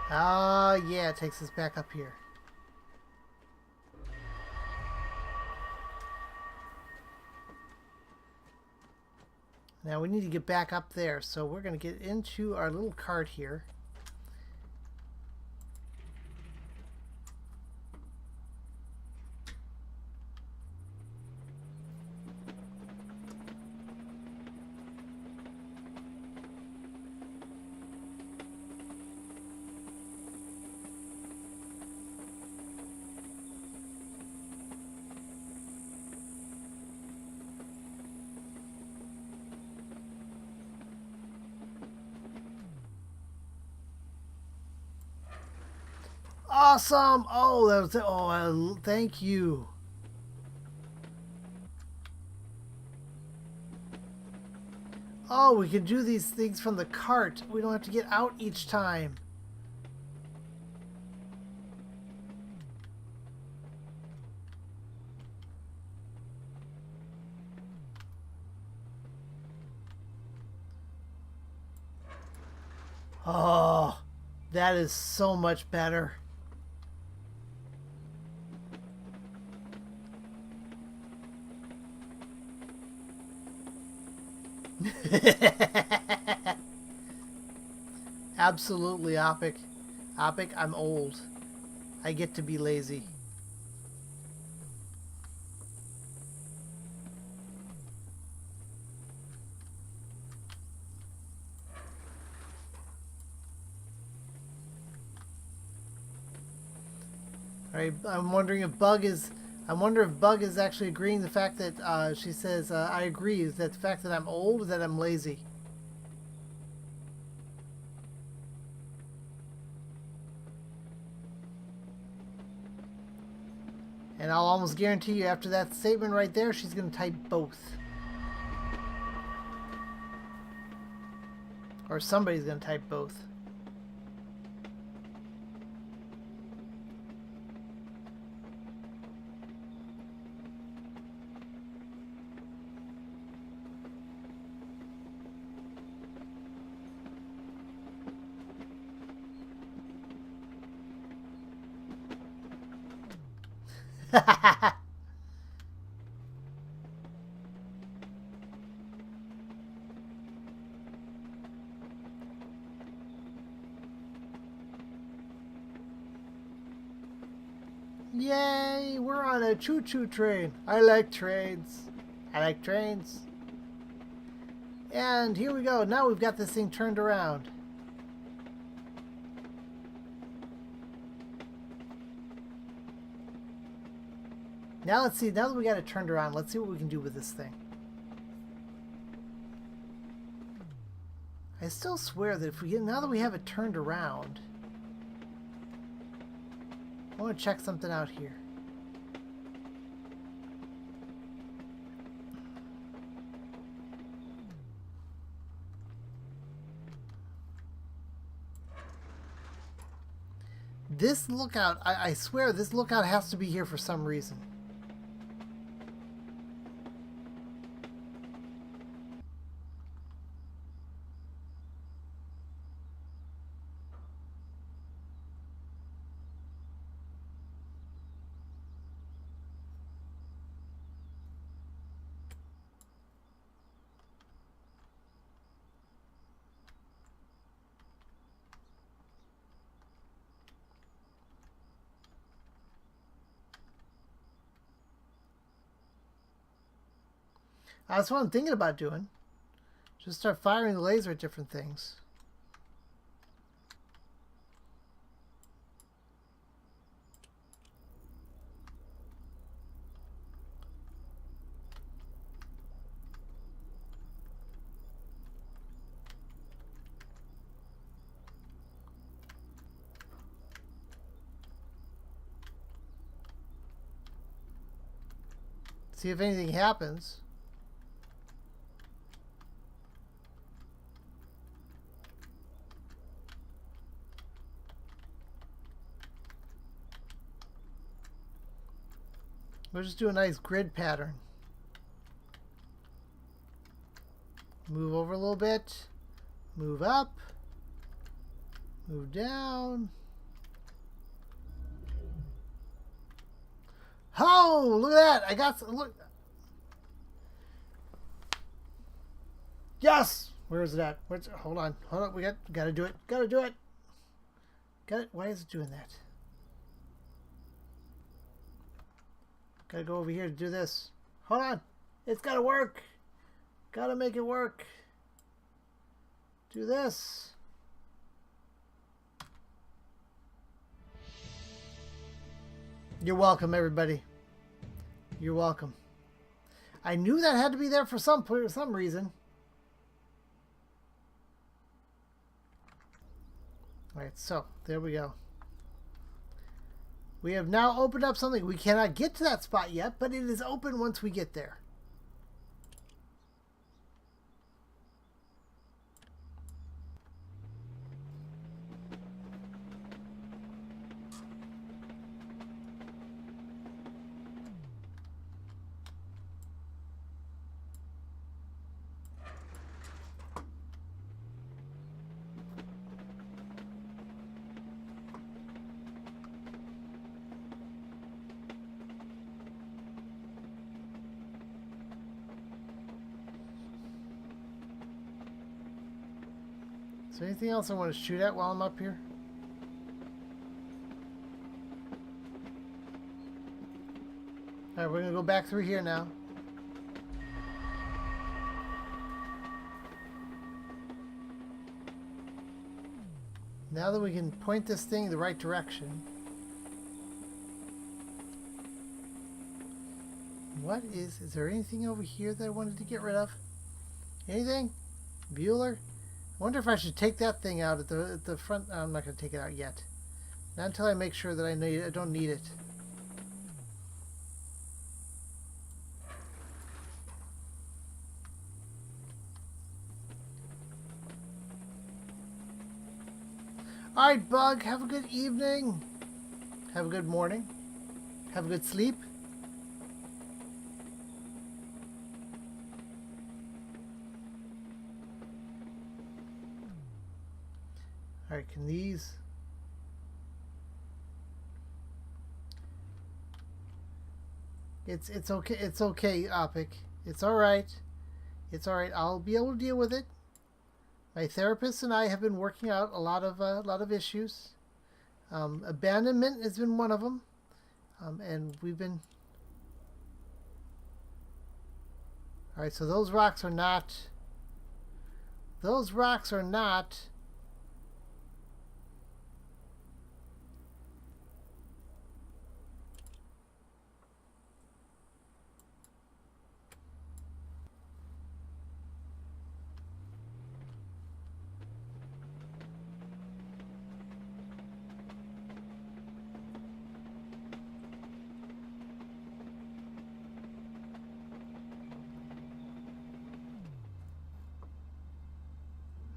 Ah, yeah, it takes us back up here. Now we need to get back up there, so we're going to get into our little cart here. Awesome! Oh, that was it. Oh, thank you. Oh, we can do these things from the cart. We don't have to get out each time. Oh, that is so much better. Absolutely, Opic. Opic, I'm old. I get to be lazy. Alright, I'm wondering if Bug is I wonder if Bug is actually agreeing the fact that she says, I agree, is that the fact that I'm old, that I'm lazy. And I'll almost guarantee you after that statement right there, she's going to type both. Or somebody's going to type both. Yay, we're on a choo-choo train. I like trains. I like trains. And here we go. Now we've got this thing turned around. Now let's see. Now that we got it turned around, let's see what we can do with this thing. I still swear that if we get, now that we have it turned around, I want to check something out here. This lookout, I swear this lookout has to be here for some reason. That's what I'm thinking about doing. Just start firing the laser at different things. See if anything happens. We'll just do a nice grid pattern. Move over a little bit. Move up. Move down. Oh, look at that. I got some, look. Yes. Where is it at? Where's it? Hold on. Hold on. We gotta do it. Gotta do it. Got it. Why is it doing that? Gotta go over here to do this. Hold on. It's gotta work. Gotta make it work. Do this. You're welcome, everybody. You're welcome. I knew that had to be there for some reason. Alright, so there we go. We have now opened up something. We cannot get to that spot yet, but it is open once we get there. Is there anything else I want to shoot at while I'm up here? Alright, we're going to go back through here now. Now that we can point this thing in the right direction. What is there anything over here that I wanted to get rid of? Anything? Bueller? I wonder if I should take that thing out at the front. I'm not going to take it out yet. Not until I make sure that I don't need it. Alright, Bug, have a good evening. Have a good morning. Have a good sleep. Alright, can these... It's okay, Opic. It's alright. It's alright. I'll be able to deal with it. My therapist and I have been working out a lot of issues. Abandonment has been one of them. And we've been... Alright, so those rocks are not... Those rocks are not...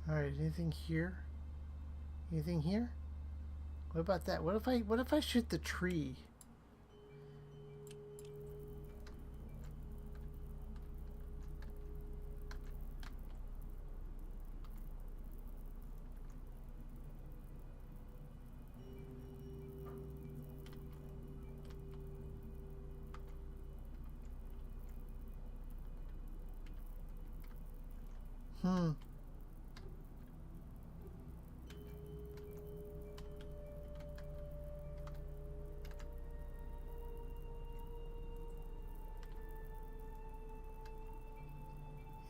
Alright, anything here? Anything here? What about that? What if I shoot the tree?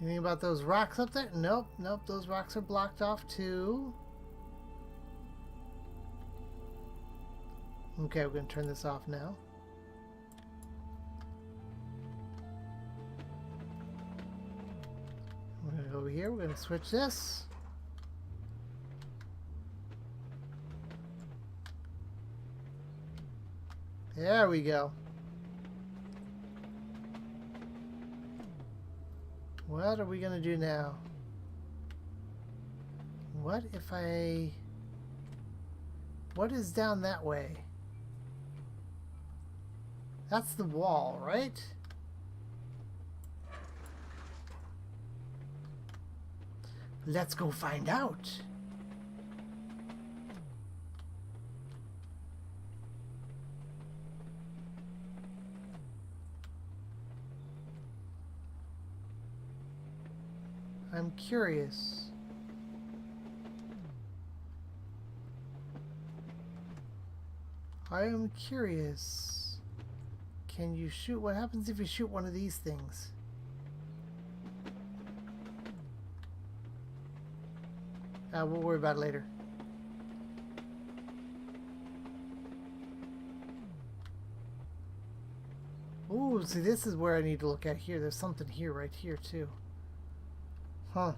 Anything about those rocks up there? Nope, nope, those rocks are blocked off too. Okay, we're going to turn this off now. We're going to go over here, we're going to switch this. There we go. What are we going to do now? What if I... What is down that way? That's the wall, right? Let's go find out. I'm curious. I am curious. Can you shoot? What happens if you shoot one of these things? We'll worry about it later. Ooh, see, this is where I need to look at here. There's something here, right here, too. Huh.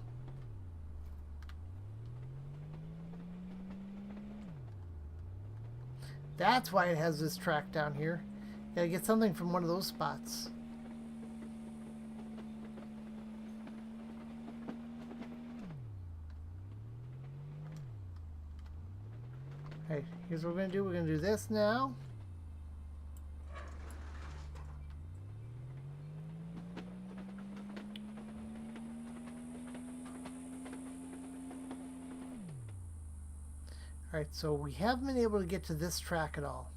That's why it has this track down here. Gotta get something from one of those spots. Alright, here's what we're gonna do. We're gonna do this now. Alright, so we haven't been able to get to this track at all.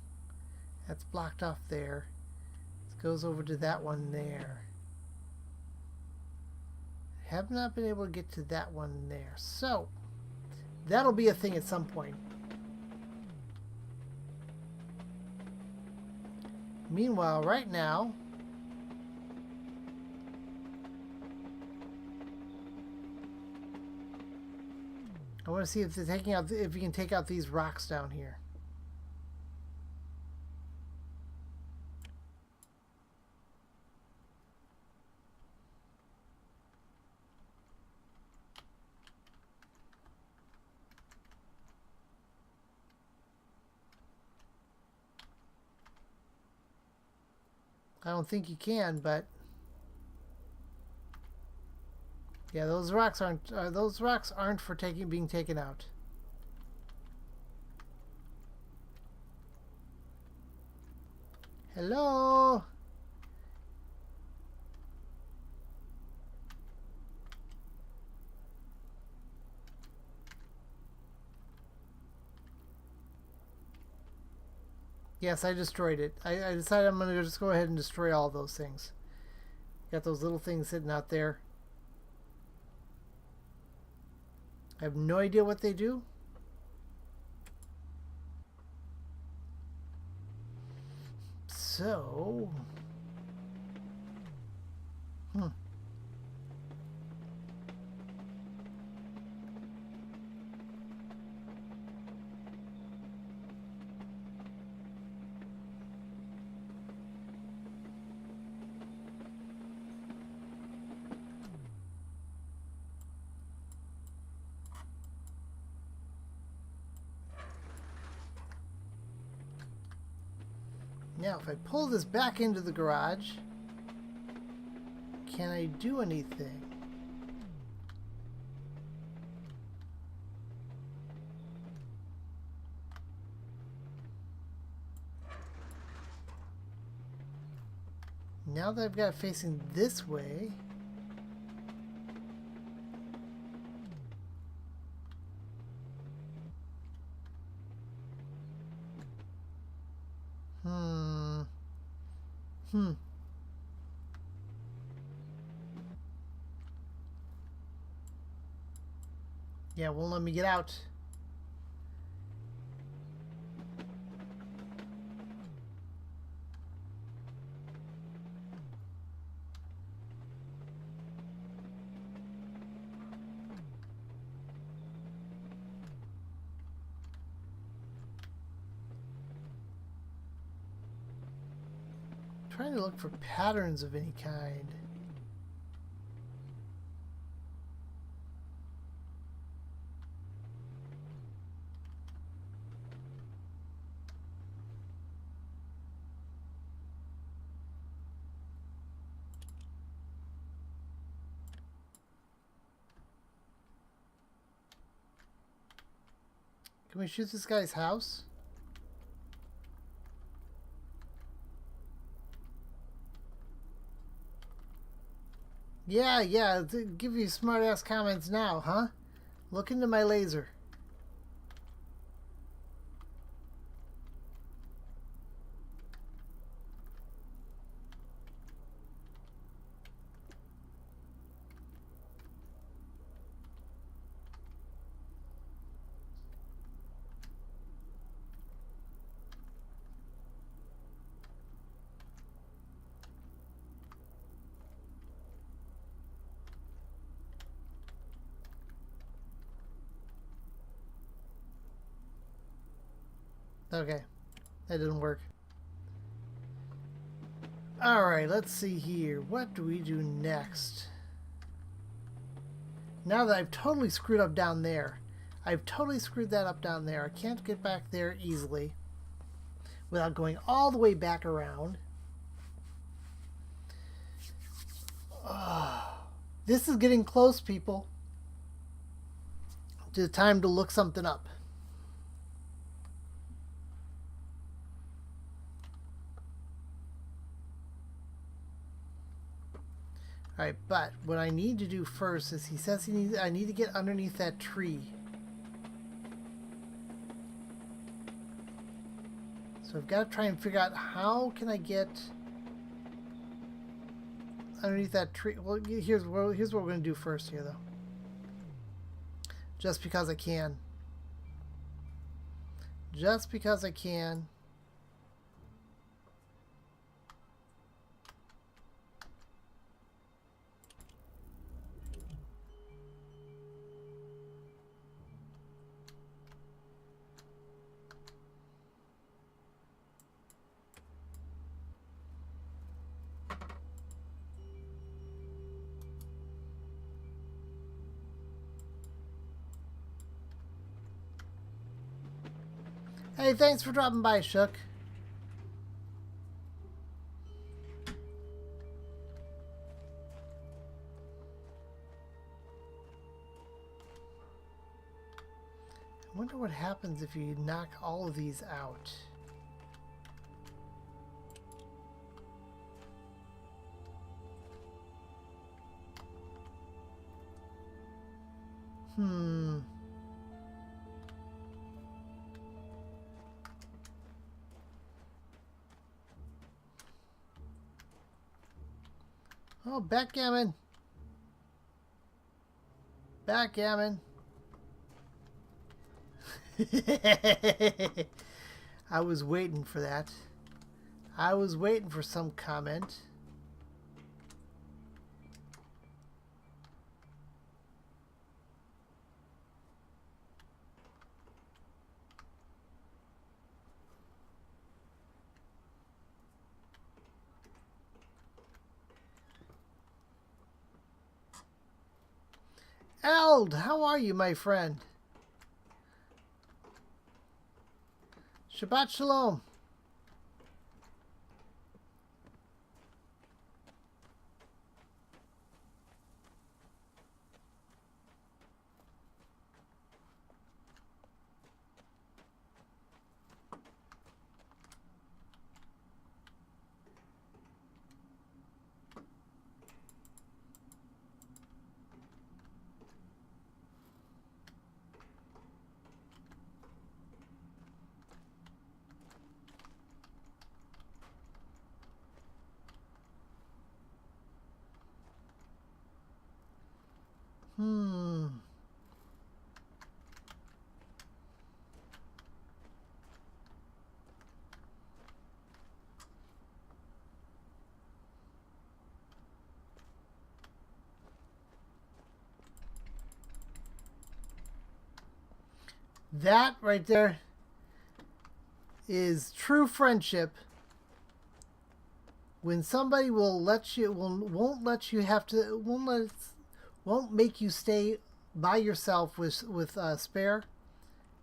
That's blocked off there. This goes over to that one there. Have not been able to get to that one there. So, that'll be a thing at some point. Meanwhile, right now, I want to see if they're taking out, if you can take out these rocks down here. I don't think you can, but yeah, those rocks aren't for being taken out. Hello. Yes, I destroyed it. I decided I'm going to just go ahead and destroy all those things. Got those little things sitting out there. I have no idea what they do. So... Now, if I pull this back into the garage, can I do anything? Now that I've got it facing this way... Yeah, won't let me get out. Trying to look for patterns of any kind. Can we shoot this guy's house? Yeah, give you smart ass comments now, huh? Look into my laser. Okay, that didn't work. Alright, let's see here. What do we do next? Now that I've totally screwed up down there. I've totally screwed that up down there. I can't get back there easily without going all the way back around. This is getting close, people, to the time to look something up. Alright, but what I need to do first is he says I need to get underneath that tree. So I've got to try and figure out how can I get underneath that tree. Well, here's what we're going to do first here, though. Just because I can. Just because I can. Hey, thanks for dropping by, Shook. wonder what happens if you knock all of these out. Oh, backgammon. Backgammon. I was waiting for that. I was waiting for some comment. Eld, how are you, my friend? Shabbat Shalom. That right there is true friendship. When somebody will let you, won't let you have to, won't make you stay by yourself with spare.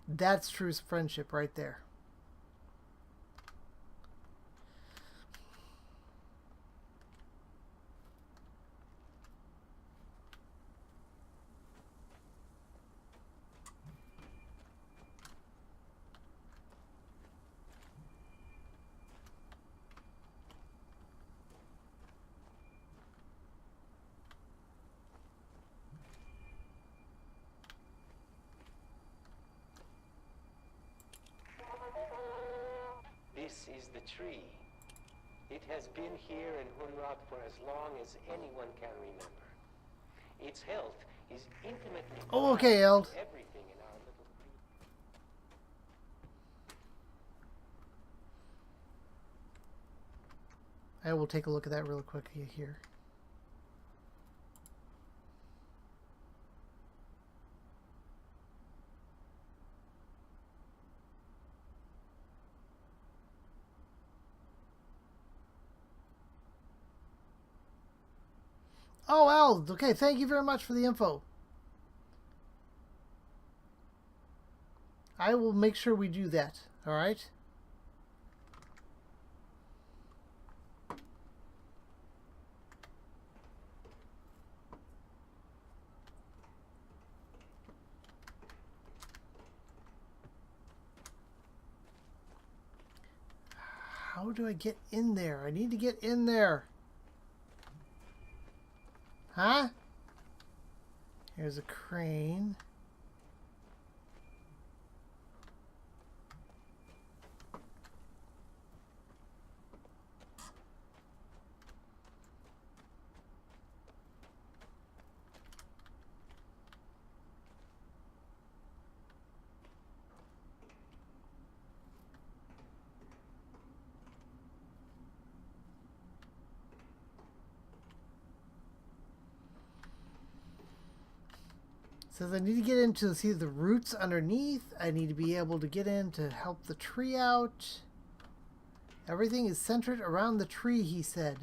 That's true friendship right there. This is the tree. It has been here in Hunrod for as long as anyone can remember. Its health is intimately Oh, okay, Eld. everything in our little creek. I will take a look at that real quick here. Oh, Eld. Okay, thank you very much for the info. I will make sure we do that. All right. How do I get in there? I need to get in there. Huh? Here's a crane. Says I need to get in to see the roots underneath. I need to be able to get in to help the tree out. Everything is centered around the tree, he said.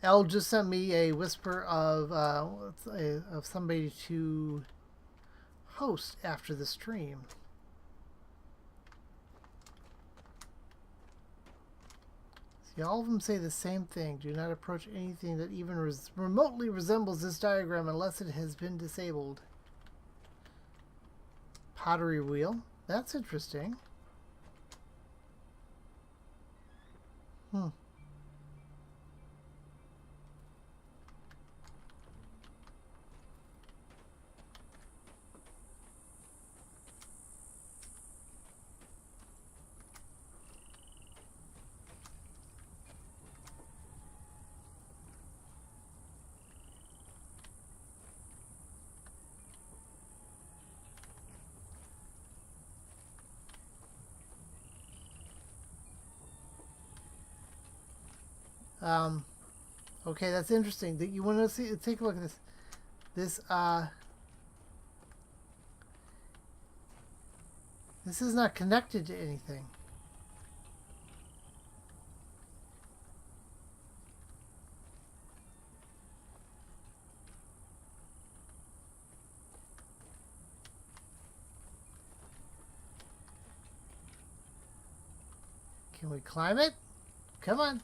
Elle just sent me a whisper of somebody to host after the stream. See, all of them say the same thing. Do not approach anything that even remotely resembles this diagram unless it has been disabled. Pottery wheel. That's interesting. Okay, that's interesting. You want to see? Take a look at this. This is not connected to anything. Can we climb it? Come on.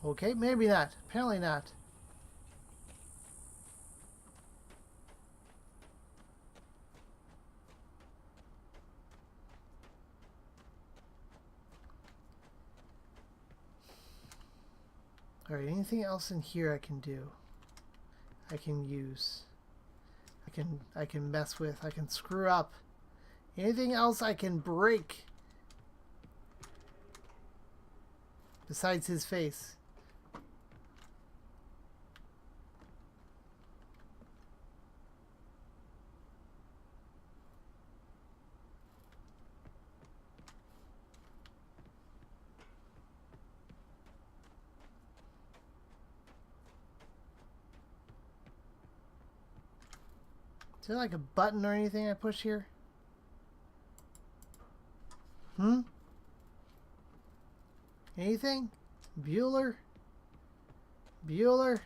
Okay, maybe not. Apparently not. Alright, anything else in here I can do? I can use. I can mess with. I can screw up. Anything else I can break? Besides his face. Is there like a button or anything I push here? Anything? Bueller? Bueller?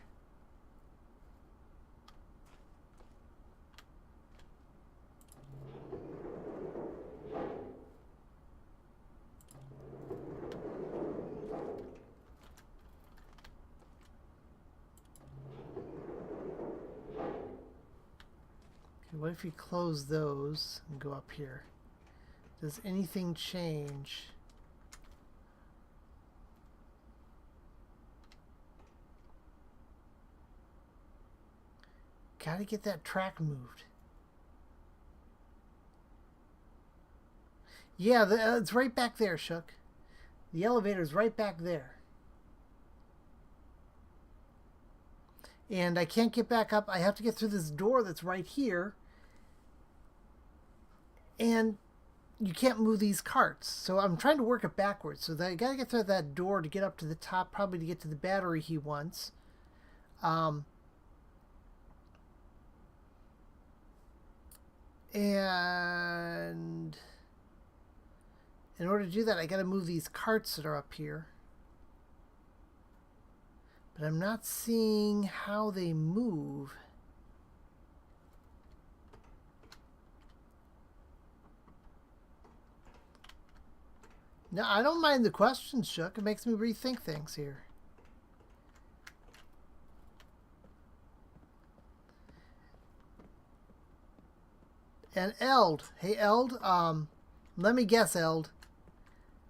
What if you close those and go up here? Does anything change? Gotta get that track moved. Yeah, it's right back there, Shook. The elevator's right back there. And I can't get back up. I have to get through this door that's right here. And you can't move these carts. So I'm trying to work it backwards. So I gotta get through that door to get up to the top, probably to get to the battery he wants. And in order to do that, I gotta move these carts that are up here. But I'm not seeing how they move. No, I don't mind the questions, Shook. It makes me rethink things here. And Eld. Hey, Eld. Let me guess, Eld.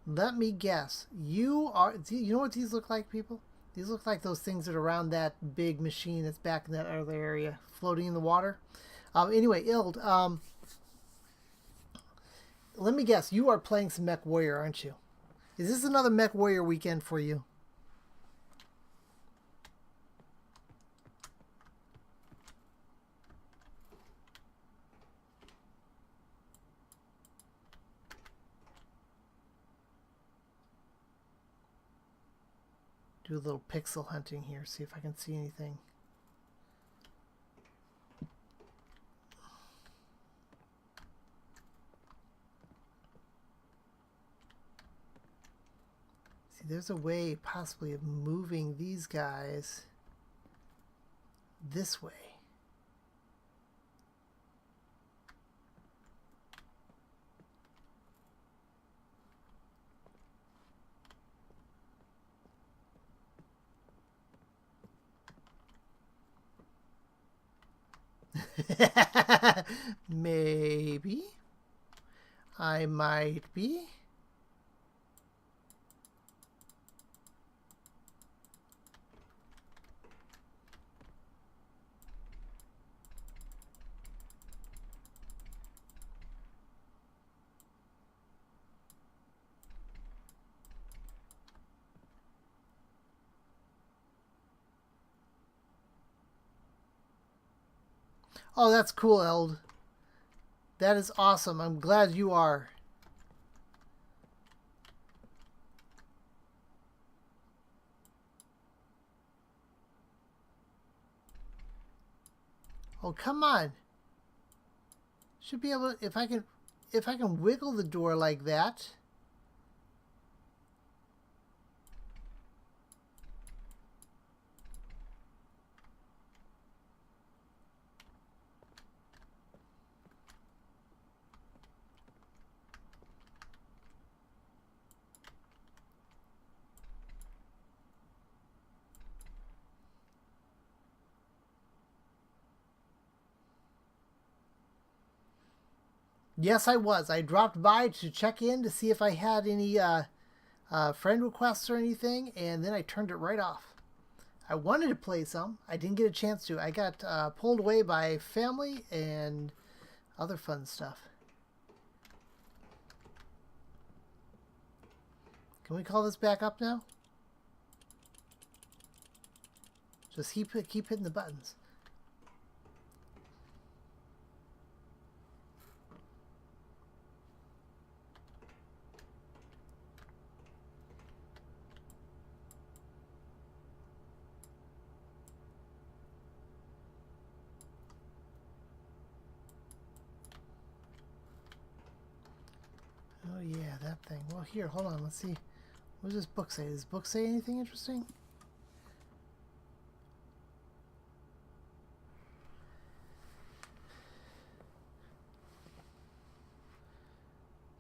Let me guess. You know what these look like, people? These look like those things that are around that big machine that's back in that other area, floating in the water. Anyway, Eld, let me guess. You are playing some Mech Warrior, aren't you? Is this another Mech Warrior weekend for you? Do a little pixel hunting here, see if I can see anything. See, there's a way possibly of moving these guys this way. Maybe. I might be. Oh, that's cool, Eld. That is awesome. I'm glad you are. Oh, come on. Should be able to, if I can wiggle the door like that. Yes, I was. I dropped by to check in to see if I had any friend requests or anything, and then I turned it right off. I wanted to play some. I didn't get a chance to. I got pulled away by family and other fun stuff. Can we call this back up now? Just keep hitting the buttons. Oh yeah, that thing. Well, here, hold on. Let's see. What does this book say? Does this book say anything interesting?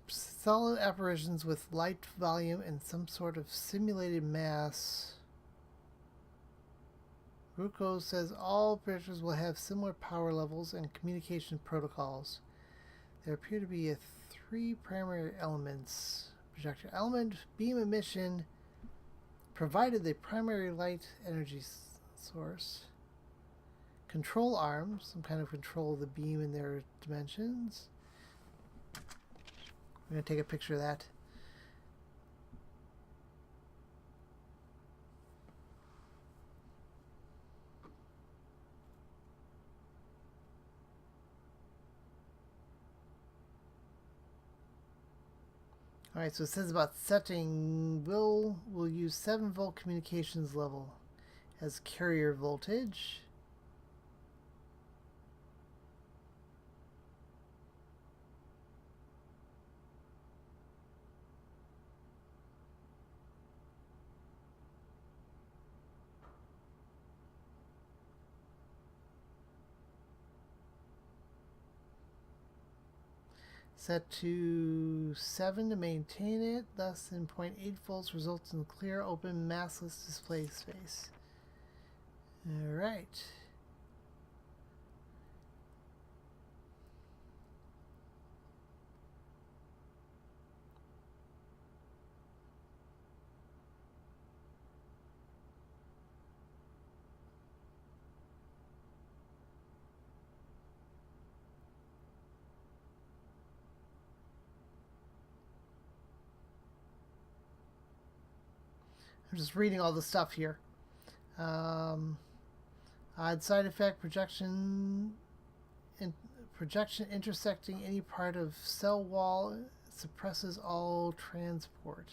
Solid apparitions with light volume and some sort of simulated mass. Ruko says all pictures will have similar power levels and communication protocols. There appear to be three primary elements. Projector element, beam emission, provided the primary light energy source. Control arm, some kind of control of the beam in their dimensions. I'm going to take a picture of that. Alright, so it says about setting, we'll use 7-volt communications level as carrier voltage. Set to 7 to maintain it. Less than 0.8 volts results in clear, open, massless display space. Alright. I'm just reading all the stuff here. Odd side effect, projection intersecting any part of cell wall suppresses all transport.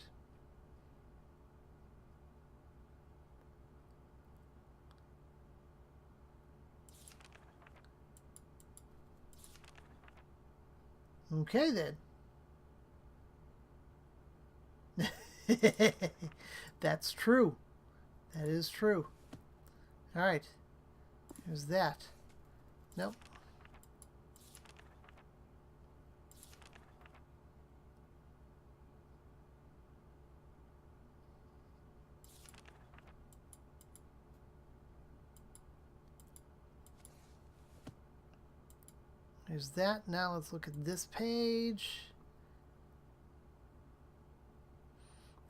Okay then. That's true. That is true. Alright. There's that. Nope. There's that. Now let's look at this page.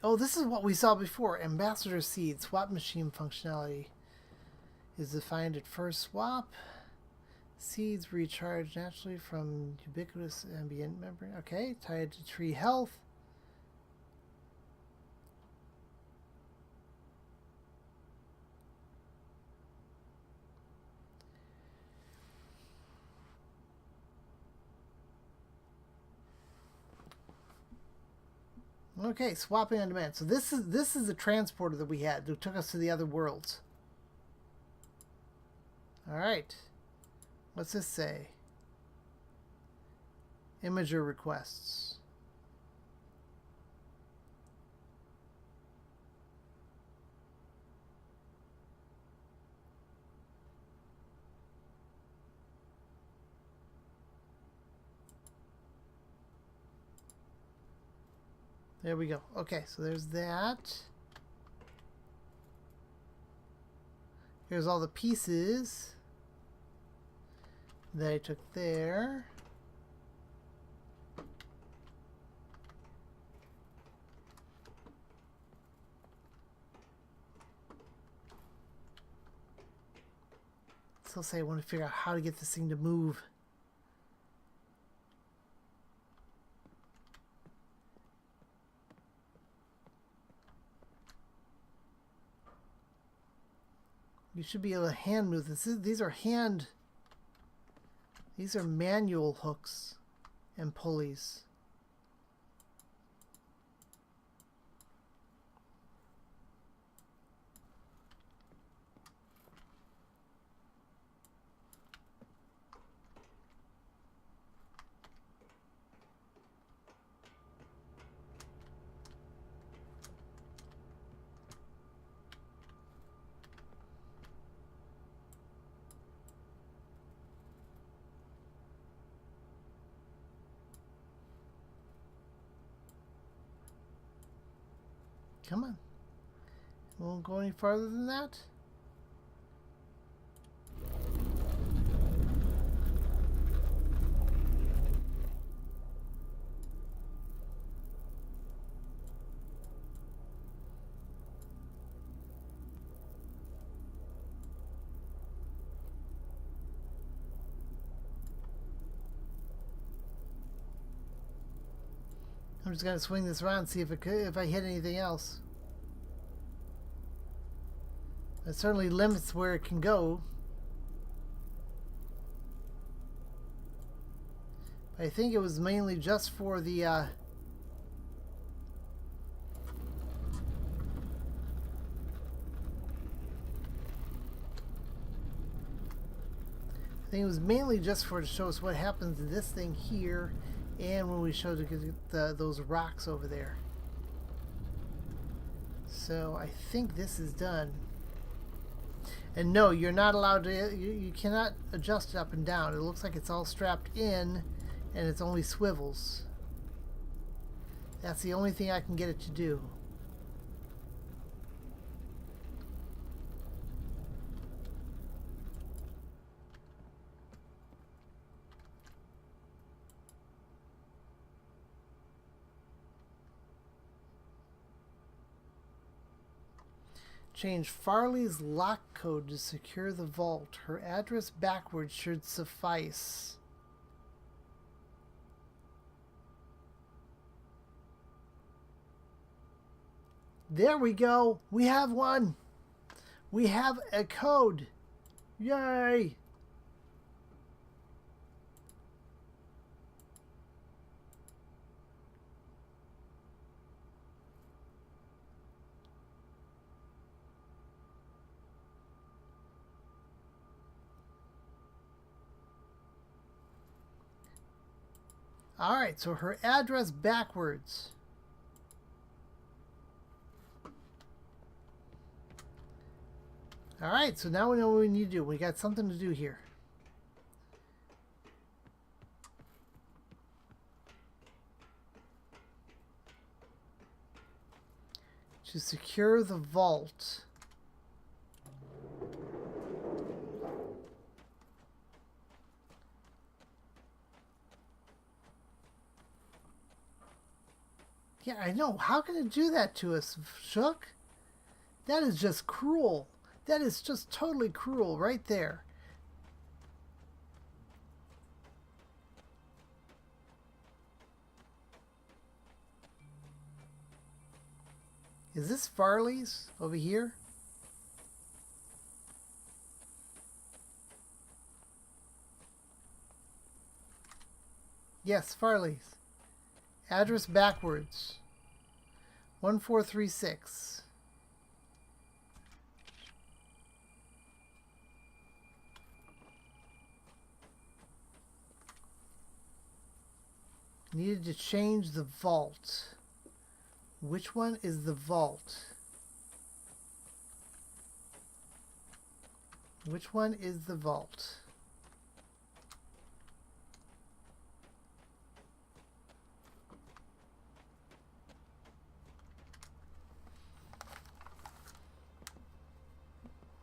Oh, this is what we saw before. Ambassador seed. Swap machine functionality is defined at first swap. Seeds recharge naturally from ubiquitous ambient membrane. Okay, tied to tree health. Okay, swapping on demand. So this is the transporter that we had that took us to the other worlds. All right. What's this say? Imager requests. There we go. Okay, so there's that. Here's all the pieces that I took there. Still say I want to figure out how to get this thing to move. You should be able to hand move this. These are manual hooks and pulleys. Come on. We won't go any farther than that. I'm just gonna swing this around and see if I hit anything else. It certainly limits where it can go. But I think it was mainly just for the I think it was mainly just to show us what happens to this thing here, and when we show those rocks over there. So I think this is done. And no, you're not allowed to. You cannot adjust it up and down. It looks like it's all strapped in, and it's only swivels. That's the only thing I can get it to do. Change Farley's lock code to secure the vault. Her address backwards should suffice. There we go. We have one. We have a code. Yay! Alright, so her address backwards. Alright, so now we know what we need to do. We got something to do here. To secure the vault. Yeah, I know. How can it do that to us, Shook? That is just cruel. That is just totally cruel right there. Is this Farley's over here? Yes, Farley's. Address backwards. 1436. Needed to change the vault. Which one is the vault? Which one is the vault?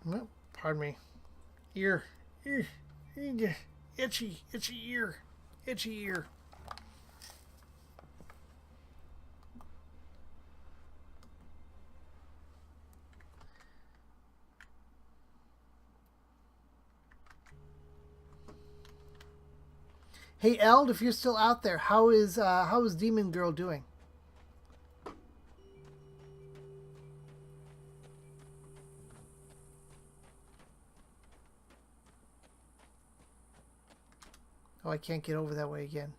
No, pardon me. Ear. Itchy ear. Itchy ear. Hey Eld, if you're still out there, how is Demon Girl doing? Oh, I can't get over that way again.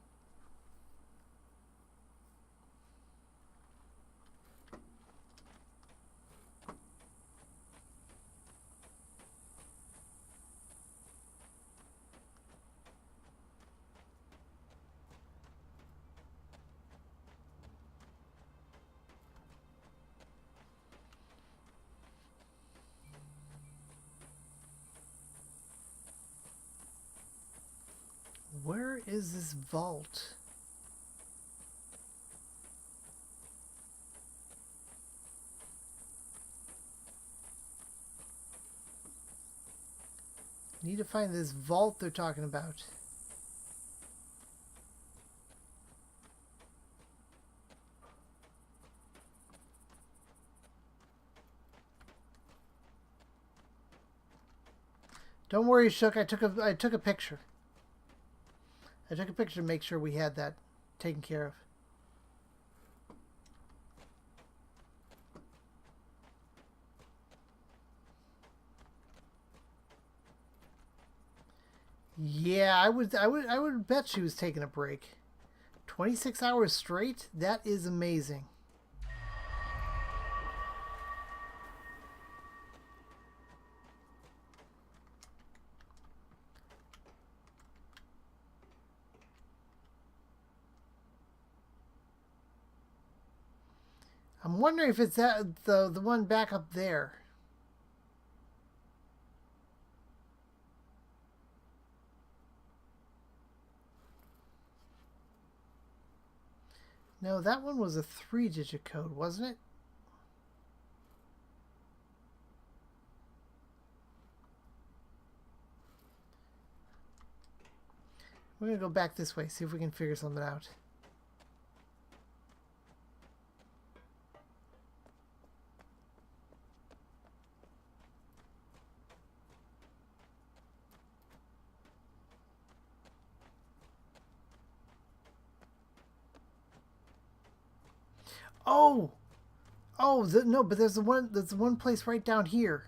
Where is this vault? Need to find this vault they're talking about. Don't worry, Shook. I took a picture. I took a picture to make sure we had that taken care of. Yeah, I would bet she was taking a break. 26 hours straight? That is amazing. I'm wondering if it's that the one back up there. No, that one was a 3-digit code, wasn't it? We're going to go back this way, see if we can figure something out. Oh! Oh, no, but there's the one place right down here.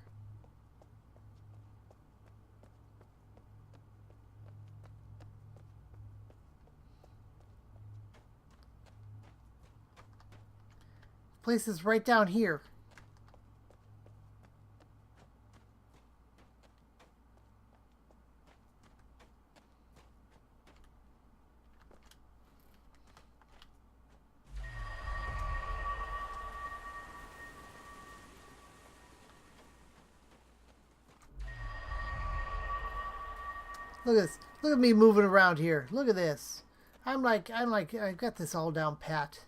Place is right down here. Look at this. Look at me moving around here. Look at this. I'm like, I've got this all down pat.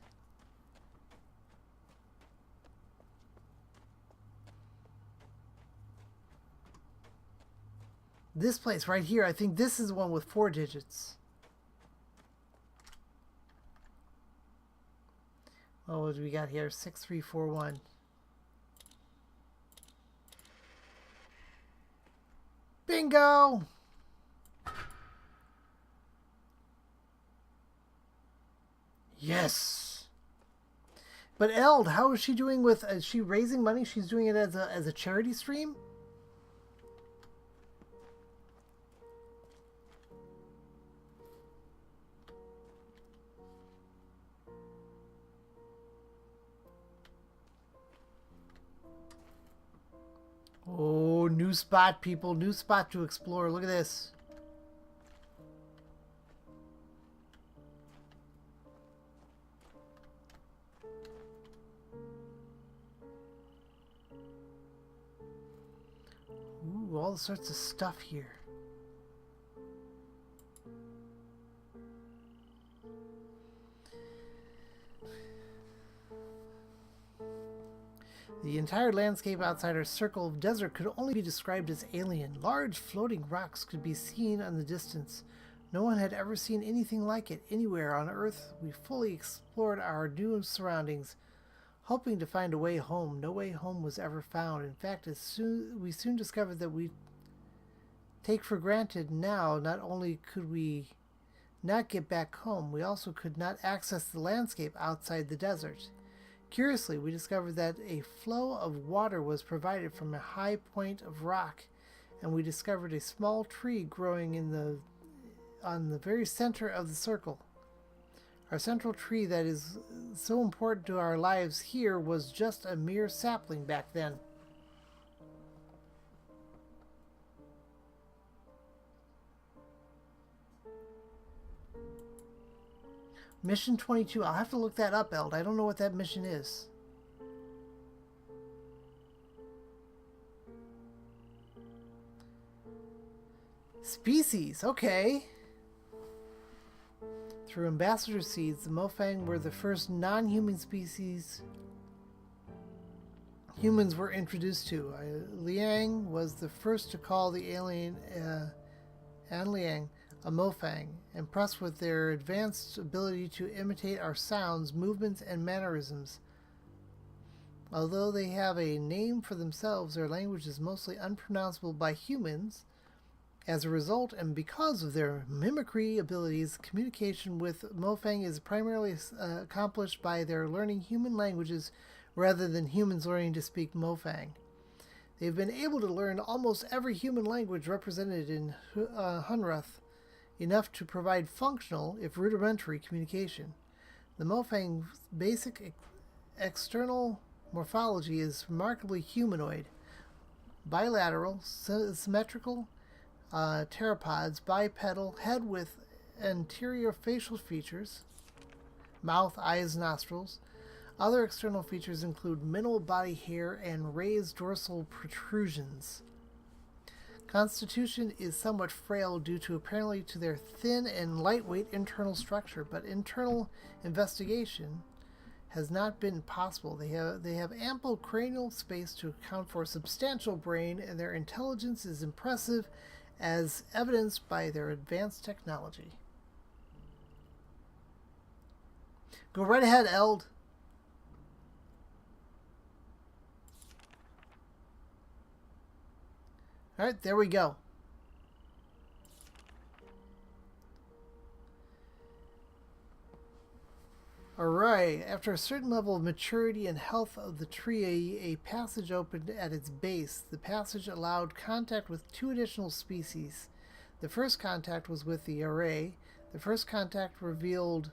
This place right here, I think this is the one with 4 digits. Oh, what do we got here? 6341. Bingo! Yes. But Eld, how is she doing with? Is she raising money? She's doing it as a charity stream. Oh, new spot, people. New spot to explore. Look at this. Ooh, all sorts of stuff here. The entire landscape outside our circle of desert could only be described as alien. Large floating rocks could be seen in the distance. No one had ever seen anything like it anywhere on Earth. We fully explored our new surroundings, hoping to find a way home. No way home was ever found. In fact, we soon discovered that we take for granted now, not only could we not get back home, we also could not access the landscape outside the desert. Curiously, we discovered that a flow of water was provided from a high point of rock, and we discovered a small tree growing on the very center of the circle. Our central tree that is so important to our lives here was just a mere sapling back then. Mission 22. I'll have to look that up, Eld. I don't know what that mission is. Species. Okay. Through ambassador seeds, the Mofang were the first non-human species humans were introduced to. Liang was the first to call the alien Anliang a Mofang, impressed with their advanced ability to imitate our sounds, movements, and mannerisms. Although they have a name for themselves, their language is mostly unpronounceable by humans. As a result, and because of their mimicry abilities, communication with Mofang is primarily accomplished by their learning human languages rather than humans learning to speak Mofang. They've been able to learn almost every human language represented in Hunrath, enough to provide functional, if rudimentary, communication. The Mofang's basic external morphology is remarkably humanoid. Bilateral, symmetrical, pteropods, bipedal, head with anterior facial features, mouth, eyes, nostrils. Other external features include minimal body hair and raised dorsal protrusions. Constitution is somewhat frail due to apparently to their thin and lightweight internal structure, but internal investigation has not been possible. They have ample cranial space to account for a substantial brain, and their intelligence is impressive, as evidenced by their advanced technology. Go right ahead, Eld. Alright, there we go. Alright, after a certain level of maturity and health of the tree, a passage opened at its base. The passage allowed contact with 2 additional species. The first contact was with the array. The first contact revealed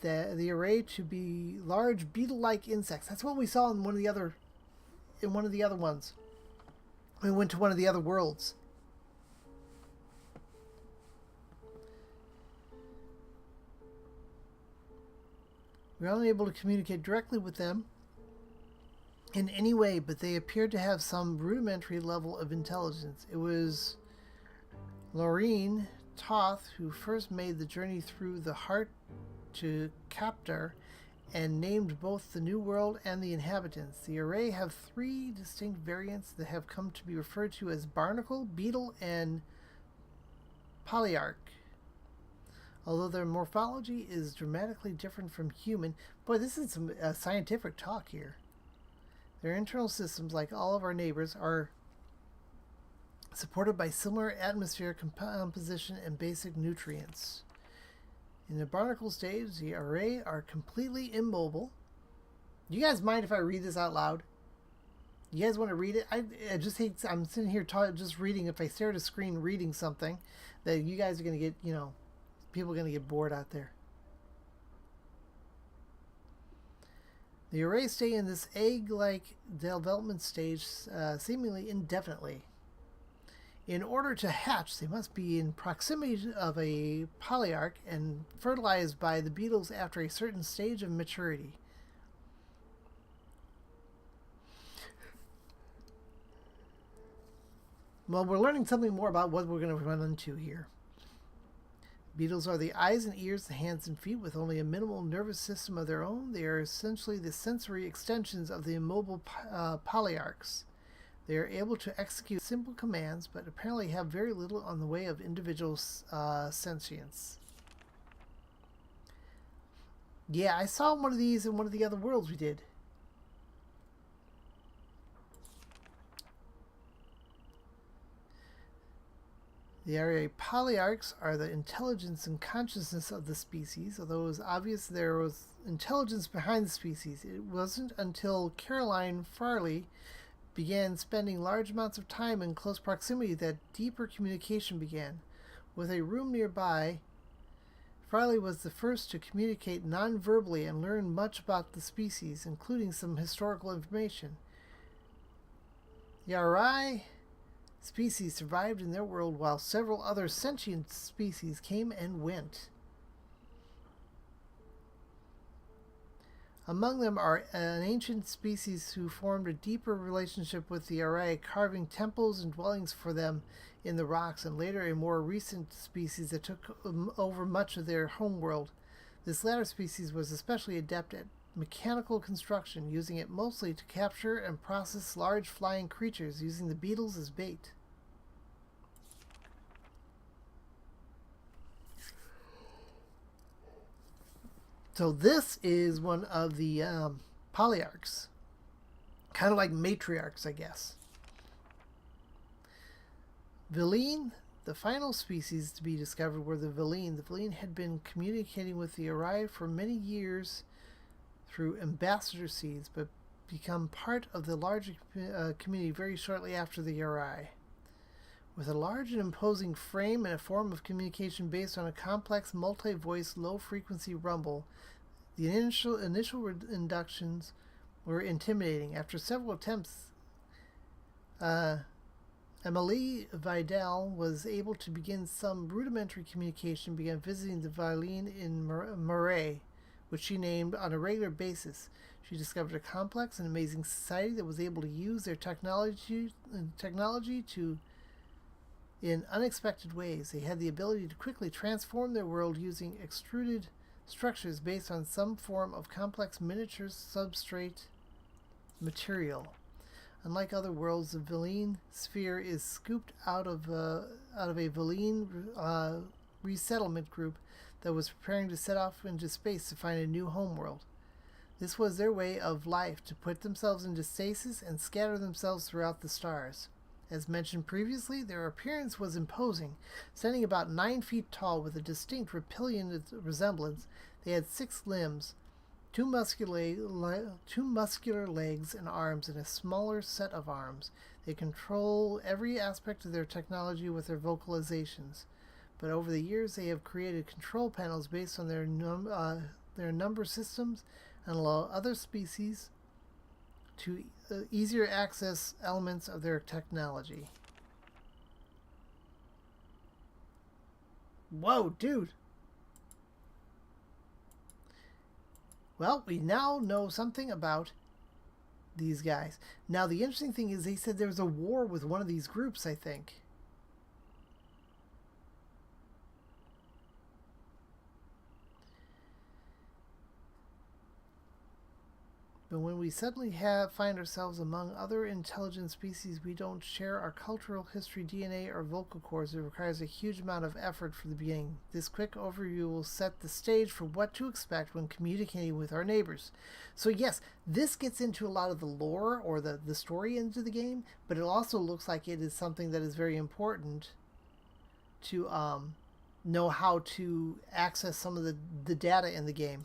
the array to be large beetle-like insects. That's what we saw in one of the other ones. We went to one of the other worlds. We were unable to communicate directly with them in any way, but they appeared to have some rudimentary level of intelligence. It was Loreen Toth, who first made the journey through the heart to Captor and named both the New World and the inhabitants. The array have three distinct variants that have come to be referred to as barnacle, beetle, and polyarch. Although their morphology is dramatically different from human, boy, this is some scientific talk here. Their internal systems, like all of our neighbors, are supported by similar atmospheric composition and basic nutrients. In the barnacle stage, the array are completely immobile. You guys mind if I read this out loud? You guys want to read it? I just hate, I'm sitting here just reading. If I stare at a screen reading something, that you guys are going to get, people are going to get bored out there. The array stay in this egg-like development stage seemingly indefinitely. In order to hatch, they must be in proximity of a polyarch and fertilized by the beetles after a certain stage of maturity. Well, we're learning something more about what we're going to run into here. Beetles are the eyes and ears, the hands and feet, with only a minimal nervous system of their own. They are essentially the sensory extensions of the immobile polyarchs. They are able to execute simple commands, but apparently have very little on the way of individual sentience. Yeah, I saw one of these in one of the other worlds we did. The array polyarchs are the intelligence and consciousness of the species, although it was obvious there was intelligence behind the species. It wasn't until Caroline Farley began spending large amounts of time in close proximity that deeper communication began. With a room nearby, Farley was the first to communicate non-verbally and learn much about the species, including some historical information. Yarai species survived in their world while several other sentient species came and went. Among them are an ancient species who formed a deeper relationship with the array, carving temples and dwellings for them in the rocks, and later a more recent species that took over much of their homeworld. This latter species was especially adept at mechanical construction, using it mostly to capture and process large flying creatures, using the beetles as bait. So this is one of the polyarchs. Kind of like matriarchs, I guess. Veline, the final species to be discovered were the Veline. The Veline had been communicating with the Arai for many years through ambassador seeds, but become part of the larger community very shortly after the Arai. With a large and imposing frame and a form of communication based on a complex multi-voice low-frequency rumble, the initial inductions were intimidating. After several attempts, Amélie Vidal was able to begin some rudimentary communication, began visiting the Violin in Marais, which she named on a regular basis. She discovered a complex and amazing society that was able to use their technology in unexpected ways. They had the ability to quickly transform their world using extruded structures based on some form of complex miniature substrate material. Unlike other worlds, the Veline sphere is scooped out of a Veline resettlement group that was preparing to set off into space to find a new homeworld. This was their way of life, to put themselves into stasis and scatter themselves throughout the stars. As mentioned previously, their appearance was imposing. Standing about 9 feet tall with a distinct reptilian resemblance, they had 6 limbs, two muscular legs and arms, and a smaller set of arms. They control every aspect of their technology with their vocalizations. But over the years, they have created control panels based on their number systems and allow other species to easier access elements of their technology. Whoa, dude! Well, we now know something about these guys. Now, the interesting thing is they said there was a war with one of these groups, I think. But when we suddenly find ourselves among other intelligent species, we don't share our cultural history, DNA, or vocal cords. It requires a huge amount of effort for the beginning. This quick overview will set the stage for what to expect when communicating with our neighbors. So yes, this gets into a lot of the lore or the story into the game, but it also looks like it is something that is very important to know how to access some of the data in the game.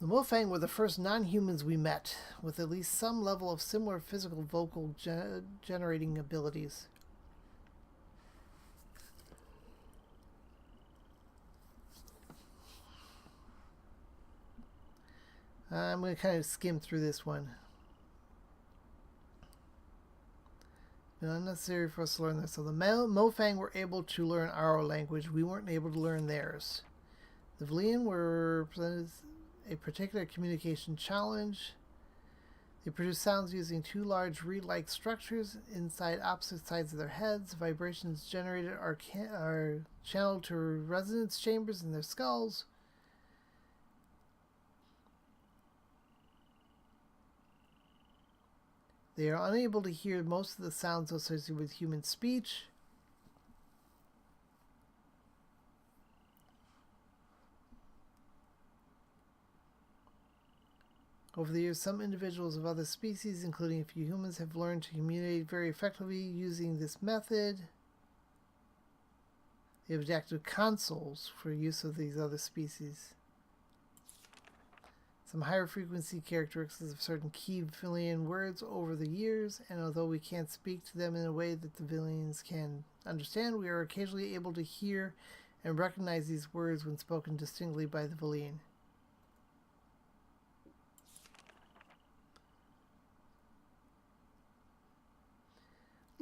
The Mofang were the first non-humans we met, with at least some level of similar physical vocal generating abilities. I'm going to kind of skim through this one. It's unnecessary for us to learn this. So the Mofang were able to learn our language. We weren't able to learn theirs. The Vlian were presented a particular communication challenge. They produce sounds using two large reed-like structures inside opposite sides of their heads. Vibrations generated are channeled to resonance chambers in their skulls. They are unable to hear most of the sounds associated with human speech. Over the years, some individuals of other species, including a few humans, have learned to communicate very effectively using this method. They have adapted consoles for use of these other species. Some higher frequency characteristics of certain key Villian words over the years, and although we can't speak to them in a way that the Villians can understand, we are occasionally able to hear and recognize these words when spoken distinctly by the Villian.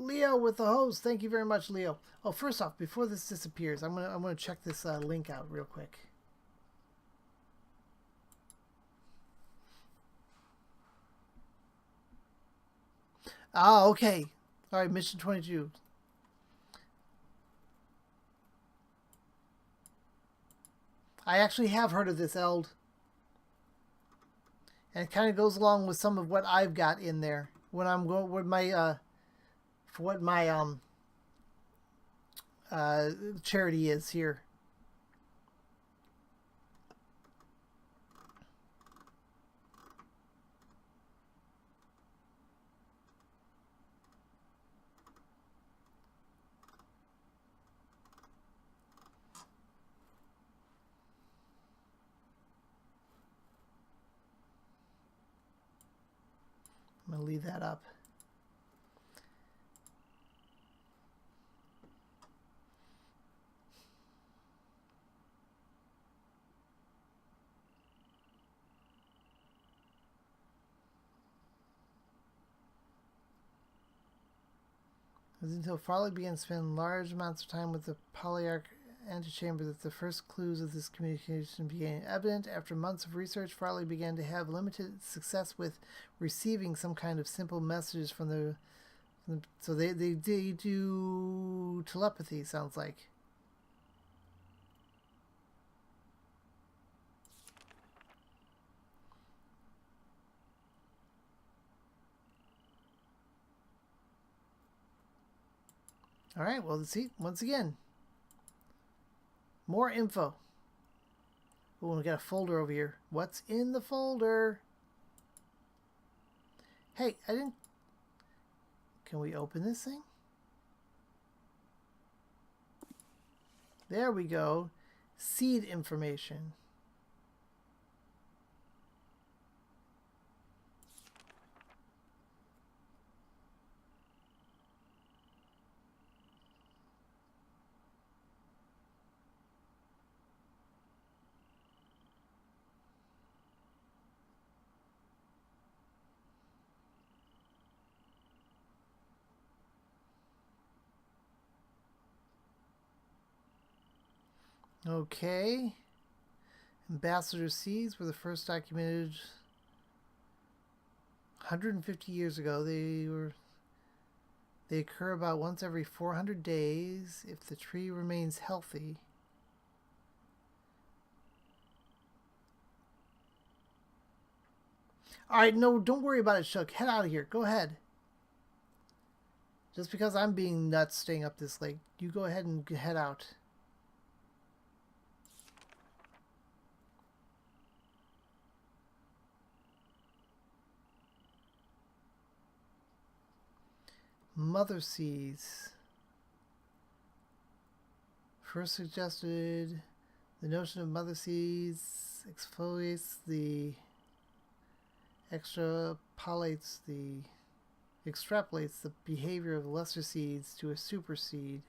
Leo with the host. Thank you very much, Leo. Oh, first off, before this disappears, I'm gonna check this link out real quick. Ah, okay. All right, mission 22. I actually have heard of this, Eld. And it kind of goes along with some of what I've got in there when I'm going with my for what my charity is here. I'm going to leave that up. It was until Farley began to spend large amounts of time with the polyarch antechamber that the first clues of this communication became evident. After months of research, Farley began to have limited success with receiving some kind of simple messages from the... So they do telepathy, sounds like. All right, well, let's see. Once again, more info. Oh, we got a folder over here. What's in the folder? Hey, I didn't... Can we open this thing? There we go. Seed information. Okay. Ambassador seeds were the first documented 150 years ago. They occur about once every 400 days if the tree remains healthy. Alright, no, don't worry about it, Shook. Head out of here. Go ahead. Just because I'm being nuts staying up this late, you go ahead and head out. Mother seeds. First suggested the notion of mother seeds exfoliates the extrapolates the behavior of lesser seeds to a super seed.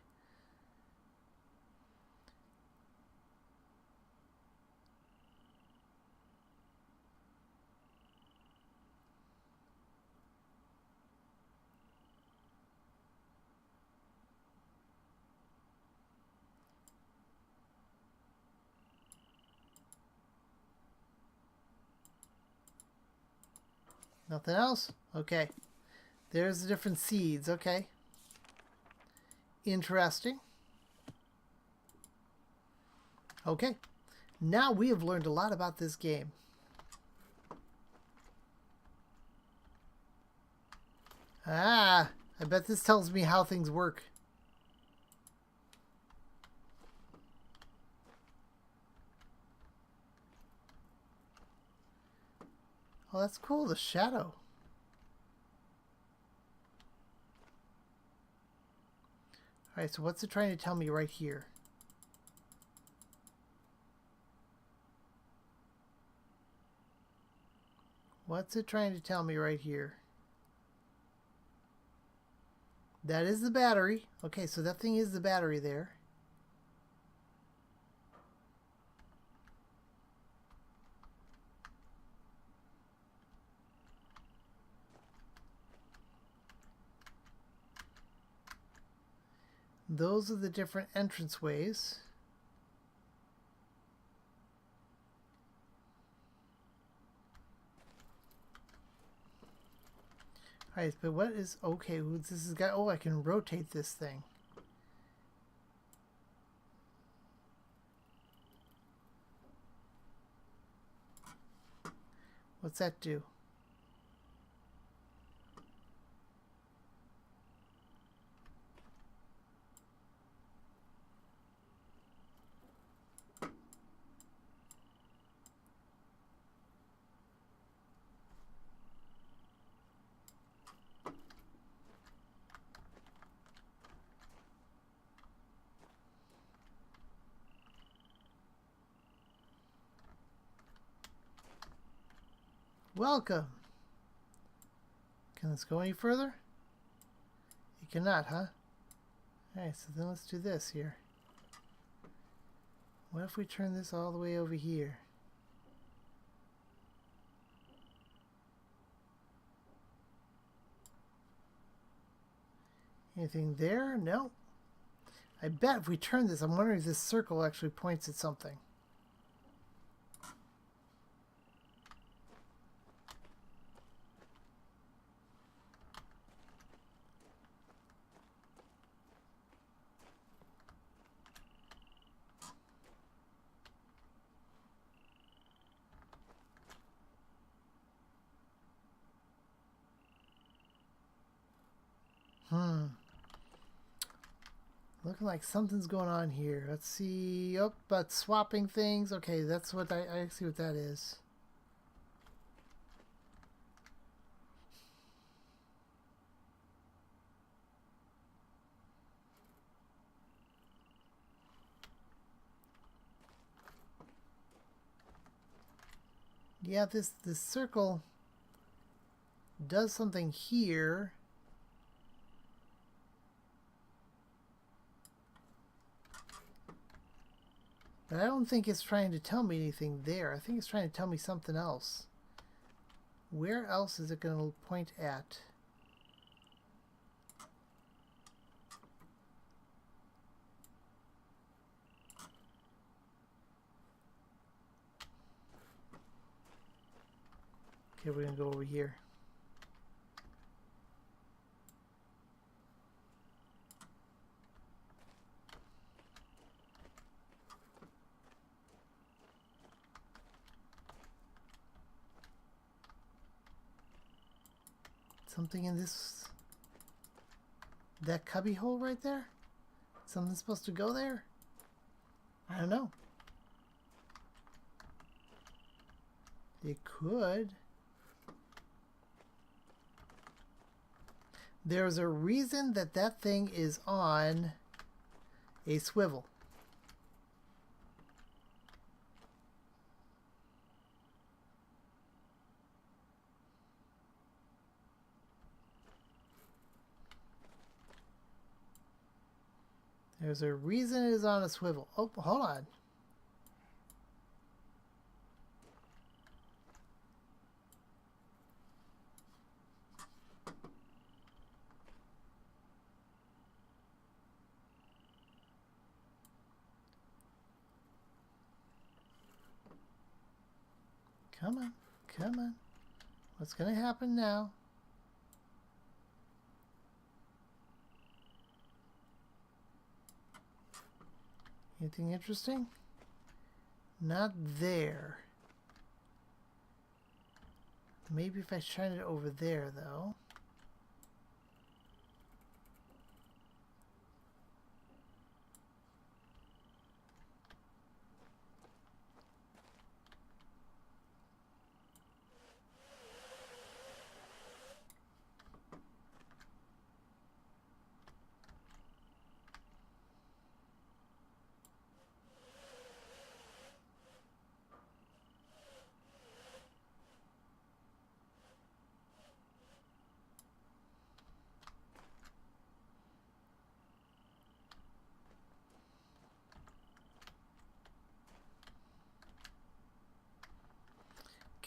Nothing else? Okay. There's the different seeds. Okay. Interesting. Okay. Now we have learned a lot about this game. Ah, I bet this tells me how things work. Oh, that's cool, the shadow. Alright, so what's it trying to tell me right here? What's it trying to tell me right here? That is the battery. Okay, so that thing is the battery there. Those are the different entranceways. Alright, but what is... Okay, this is got... Oh, I can rotate this thing. What's that do? Welcome. Can this go any further? It cannot, huh? Alright, so then let's do this here. What if we turn this all the way over here? Anything there? No. I bet if we turn this, I'm wondering if this circle actually points at something. Looking like something's going on here. Let's see. Oh, but swapping things. Okay, that's what I see what that is. Yeah, this circle does something here. But I don't think it's trying to tell me anything there. I think it's trying to tell me something else. Where else is it going to point at? Okay, we're going to go over here. Something in this... that cubby hole right there? Something's supposed to go there? I don't know. It could. There's a reason that that thing is on a swivel. There's a reason it is on a swivel. Oh, hold on. Come on, come on. What's going to happen now? Anything interesting? Not there. Maybe if I shine it over there, though.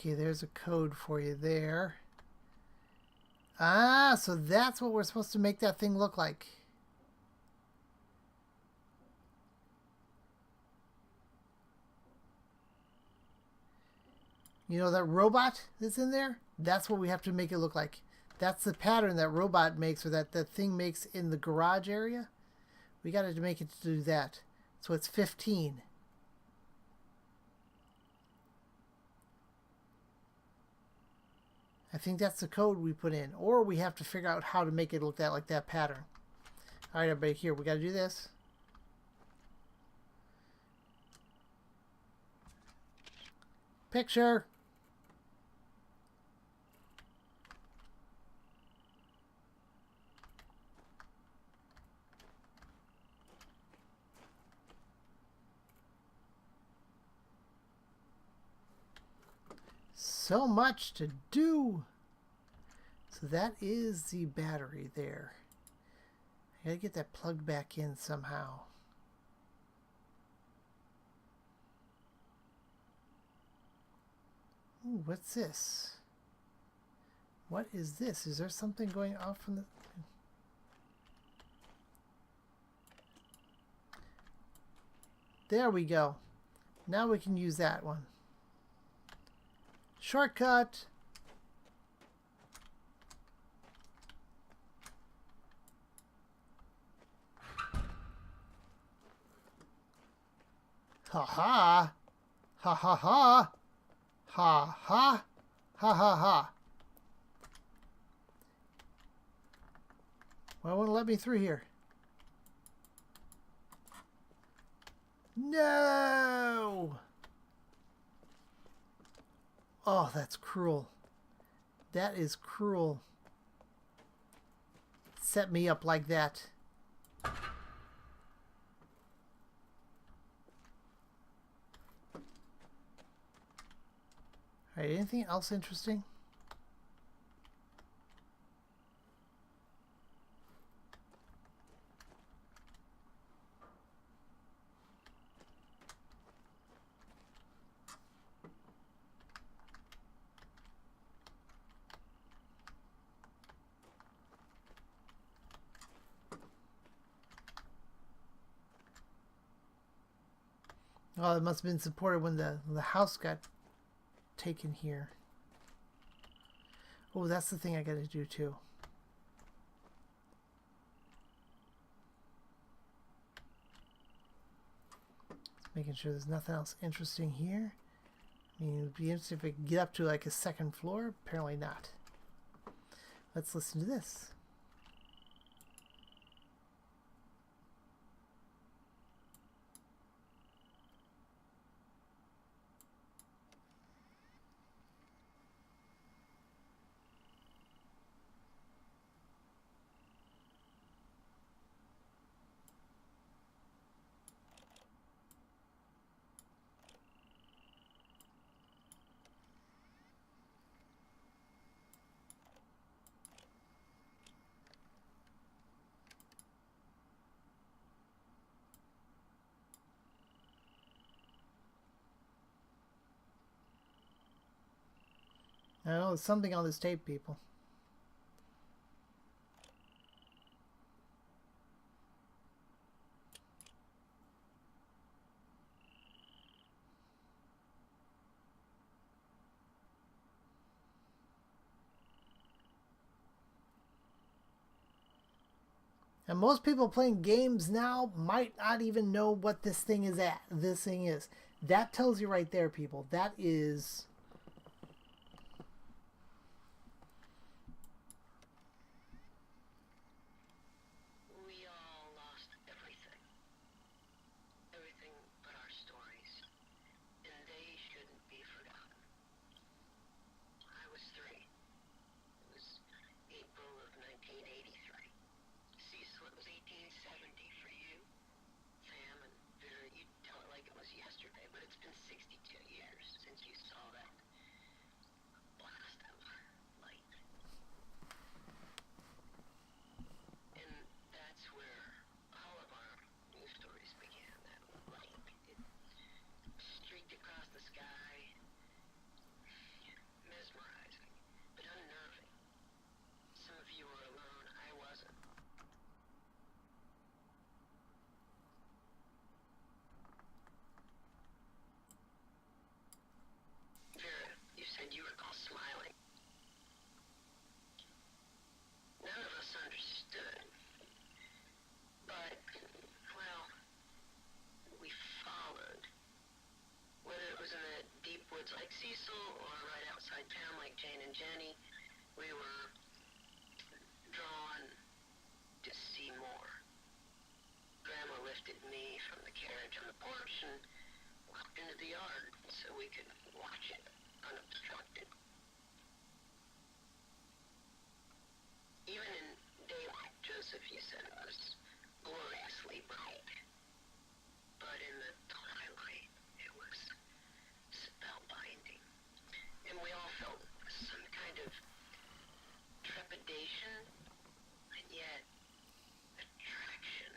Okay, there's a code for you there. Ah, so that's what we're supposed to make that thing look like. You know that robot that's in there? That's what we have to make it look like. That's the pattern that robot makes, or that thing makes in the garage area. We got to make it to do that. So it's 15. I think that's the code we put in. Or we have to figure out how to make it look like that pattern. Alright, everybody, here, we got to do this. Picture. So much to do. So that is the battery there. I gotta get that plugged back in somehow. Ooh, what's this? What is this? Is there something going off from the... There we go. Now we can use that one. Shortcut. Ha ha. Ha ha ha. Ha ha. Ha ha ha. Why won't it let me through here? No! Oh, that's cruel. That is cruel. Set me up like that. Alright, anything else interesting? Oh, it must have been supported when the house got taken here. Oh, that's the thing I gotta do too. Just making sure there's nothing else interesting here. I mean, it would be interesting if we could get up to like a second floor. Apparently not. Let's listen to this. I know there's something on this tape, people. And most people playing games now might not even know what this thing is at. This thing is. That tells you right there, people. That is... We all lost everything. Everything but our stories. And they shouldn't be forgotten. I was 3. It was April of 1983. Cecil, it was 1870 for you. Sam and Vera, you tell it like it was yesterday, but it's been 62 years since you saw that blast of light. And that's where all of our news stories began. That light, it streaked across the sky, mesmerizing, but unnerving. Some of you were alone, I wasn't. Vera, you said you recall smiling. None of us understood. But, well, we followed. Whether it was in the deep woods like Cecil or right outside town like Jane and Jenny, we were drawn to see more. Grandma lifted me from the carriage on the porch and walked into the yard so we could watch it unobstructed. Even in daylight, Joseph, you said it was gloriously bright. But in the twilight, it was spellbinding. And we all felt some kind of trepidation, and yet attraction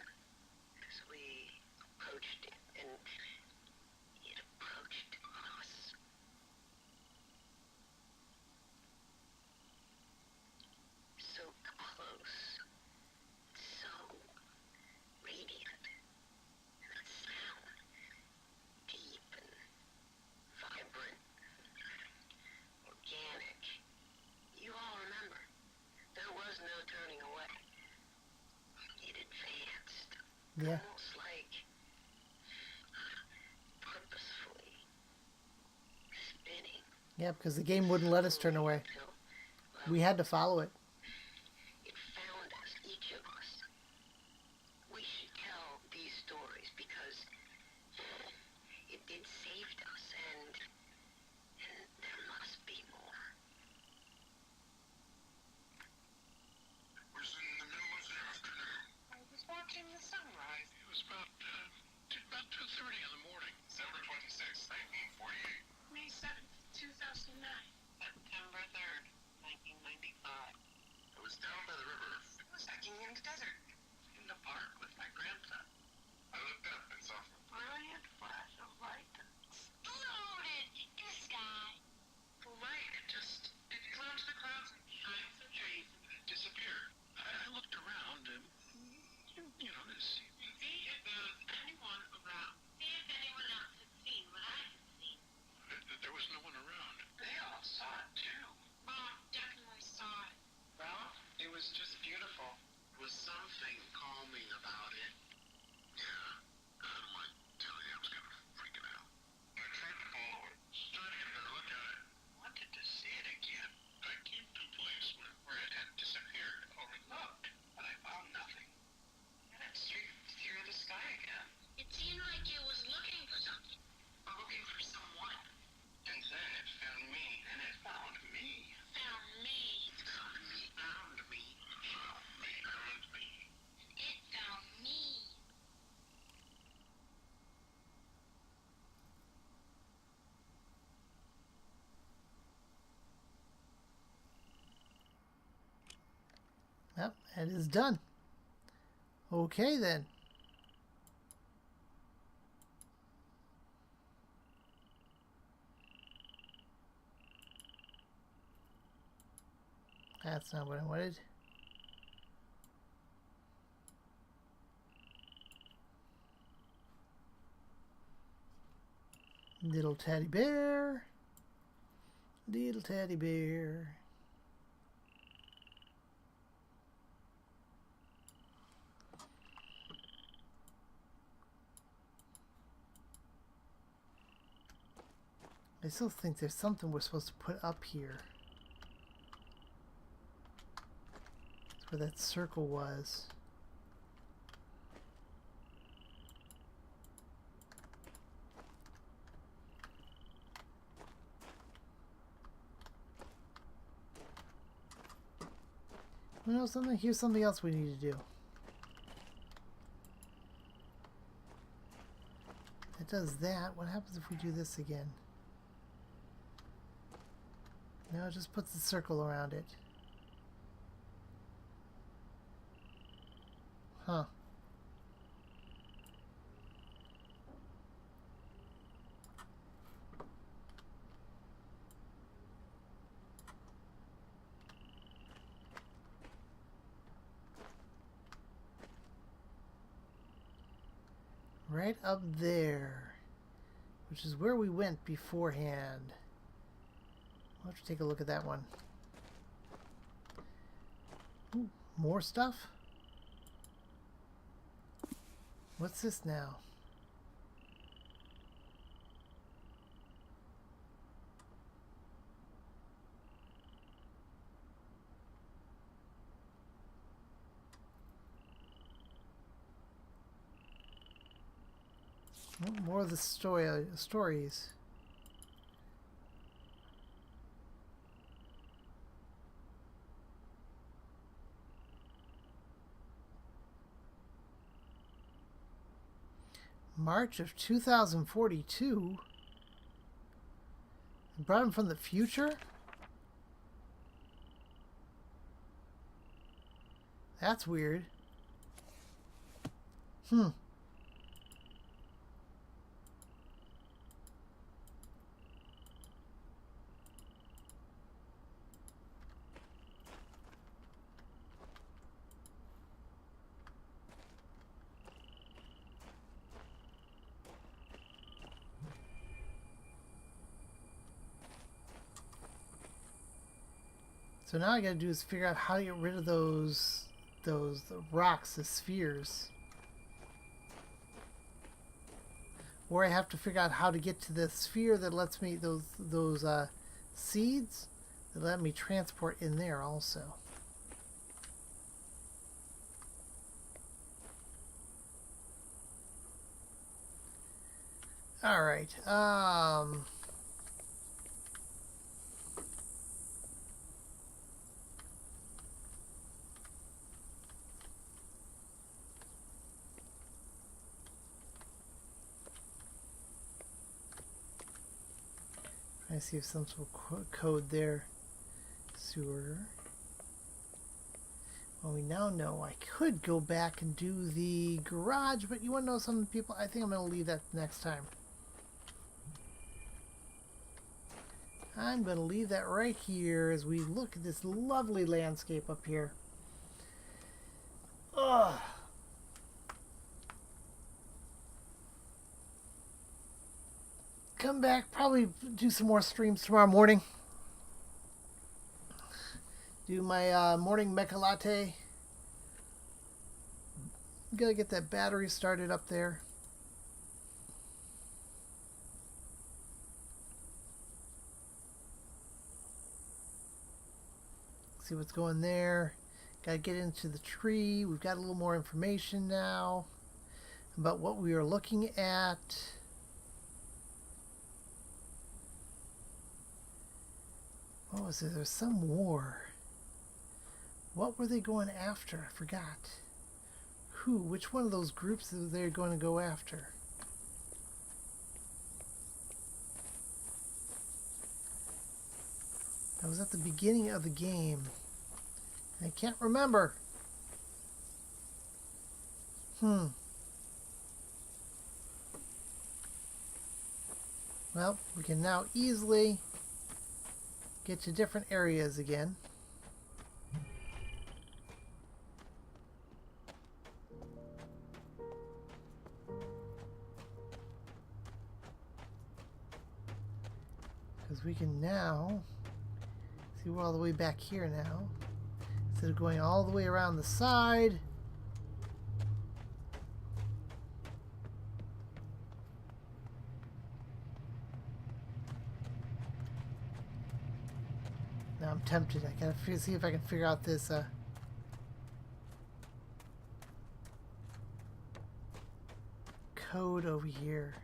as we approached it, and it approached us. So close, so radiant, and that sound, deep and vibrant, organic. You all remember, there was no turning away. It advanced, Yeah. almost like purposefully spinning. Yeah, because the game wouldn't let us turn away. Until, We had to follow it. it found us, each of us. We should tell these stories because it saved us, and there must be more. It was in the middle of the afternoon. I was watching the sunrise. It was about 2:30 in the morning. December 26, 1948. May 7th, 2009. September 3rd, 1995. Yep, it is done. Okay then. That's not what I wanted. Little teddy bear. Little teddy bear. I still think there's something we're supposed to put up here. That's where that circle was. You know something? Here's something else we need to do. It does that. What happens if we do this again? No, it just puts the circle around it. Huh. Right up there, which is where we went beforehand. Why don't you take a look at that one? Ooh, more stuff? What's this now? Oh, more of the stories. March of 2042? They brought him from the future? That's weird. Hmm. So now I gotta do is figure out how to get rid of those rocks, the spheres. Or I have to figure out how to get to the sphere that lets me, those seeds that let me transport in there also. Alright, I see if some sort of code there. Sewer. Well, we now know I could go back and do the garage, but you want to know some people? I think I'm going to leave that next time. I'm going to leave that right here as we look at this lovely landscape up here. Ugh. Come back, probably do some more streams tomorrow morning. Do my morning mecha latte. Gotta get that battery started up there. See what's going there. Gotta get into the tree. We've got a little more information now about what we are looking at. What was it? There's some war. What were they going after? I forgot. Who? Which one of those groups are they going to go after? That was at the beginning of the game. I can't remember. Well, we can now easily get to different areas again. Because we can now see, we're all the way back here now. Instead of going all the way around the side. Now I'm tempted. I gotta see if I can figure out this code over here.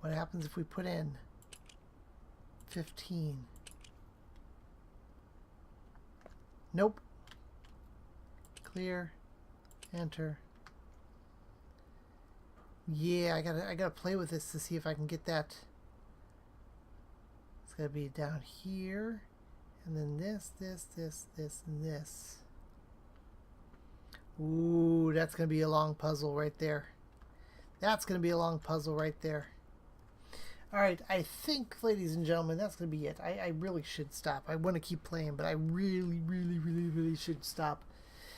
What happens if we put in 15? Nope. Clear. Enter. Yeah, I gotta play with this to see if I can get that. It's gotta be down here, and then this, and this. Ooh, that's gonna be a long puzzle right there. That's gonna be a long puzzle right there. Alright, I think, ladies and gentlemen, that's going to be it. I really should stop. I want to keep playing, but I really should stop.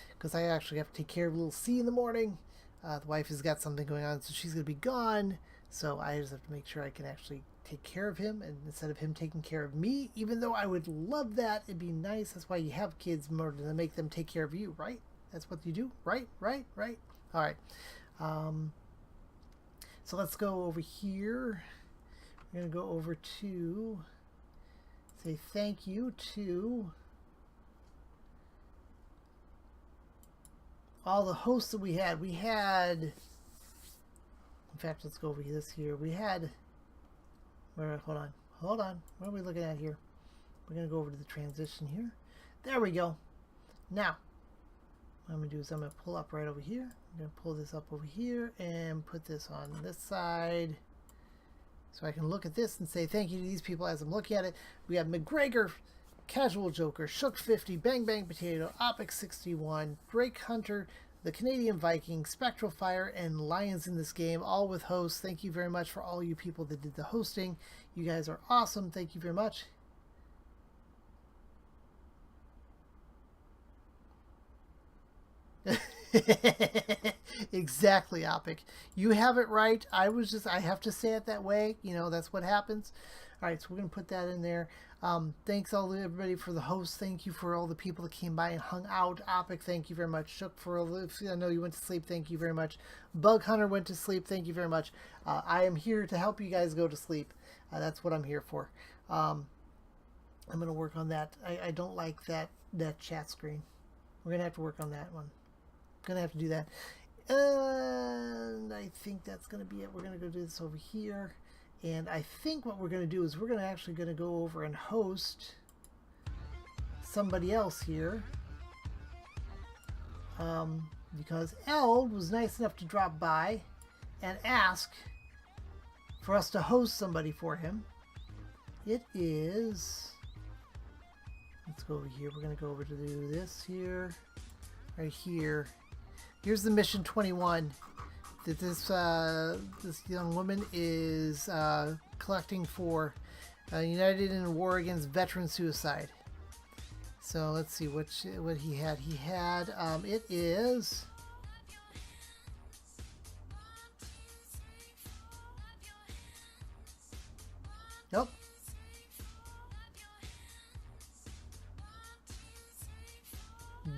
Because I actually have to take care of little C in the morning. The wife has got something going on, so she's going to be gone. So I just have to make sure I can actually take care of him, and instead of him taking care of me, even though I would love that, it'd be nice. That's why you have kids, in order to make them take care of you, right? That's what you do, right? Alright. So let's go over here. We're going to go over to say thank you to all the hosts that we had. We had, in fact, let's go over this here. We had, hold on. What are we looking at here? We're going to go over to the transition here. There we go. Now, what I'm going to do is I'm going to pull up right over here. I'm going to pull this up over here and put this on this side. So I can look at this and say thank you to these people as I'm looking at it. We have McGregor, Casual Joker, Shook 50, Bang Bang Potato, Opic 61, Drake Hunter, the Canadian Viking, Spectral Fire, and Lions in this game, all with hosts. Thank you very much for all you people that did the hosting. You guys are awesome. Thank you very much. Exactly, Opic. You have it right. I have to say it that way. You know, that's what happens. All right, so we're going to put that in there. Thanks everybody for the host. Thank you for all the people that came by and hung out. Opic, thank you very much. Shook, I know you went to sleep. Thank you very much. Bug Hunter went to sleep. Thank you very much. I am here to help you guys go to sleep. That's what I'm here for. I'm going to work on that. I don't like that chat screen. We're going to have to work on that one. Gonna have to do that, and I think that's gonna be it. We're gonna go do this over here, and I think what we're gonna do is we're gonna go over and host somebody else here, because Eld was nice enough to drop by and ask for us to host somebody for him. It is, let's go over here. We're gonna go over to do this here, right here. Here's the mission 21 that this young woman is collecting for United in War Against Veteran Suicide. So let's see what he had. He had it is nope.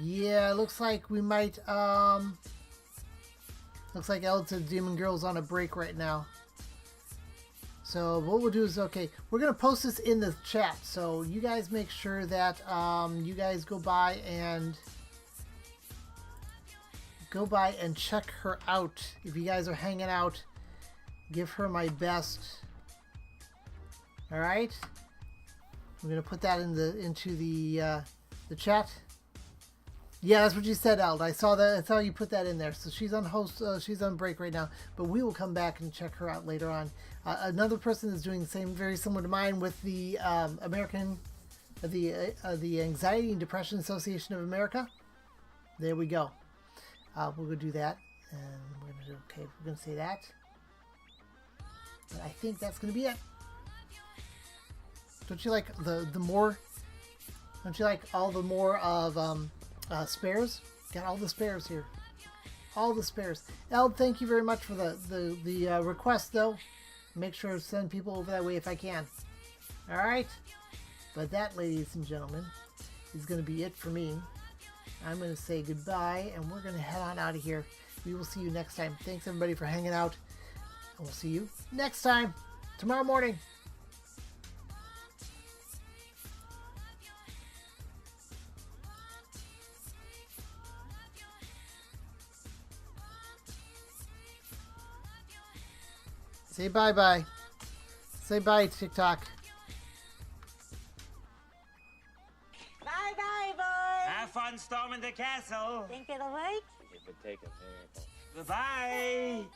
Yeah, looks like we might, looks like Elsa Demon Girl's on a break right now. So what we'll do is, okay, we're going to post this in the chat. So you guys make sure that, you guys go by and check her out. If you guys are hanging out, give her my best. All right. I'm going to put that into the chat. Yeah, that's what you said, Ald. I saw that. I saw you put that in there. So she's on host. She's on break right now. But we will come back and check her out later on. Another person is doing the same, very similar to mine, with the the Anxiety and Depression Association of America. There we go. We'll go do that, and we're gonna do okay. We're gonna say that. But I think that's gonna be it. Don't you like the more? Don't you like all the more of spares? Got all the spares here. All the spares. Eld, thank you very much for the request, though. Make sure to send people over that way if I can. All right. But that, ladies and gentlemen, is going to be it for me. I'm going to say goodbye, and we're going to head on out of here. We will see you next time. Thanks, everybody, for hanging out. And we'll see you next time, tomorrow morning. Say bye-bye. Say bye, TikTok. Bye-bye, boys. Have fun storming the castle. Think it'll work? It would take a miracle. Goodbye.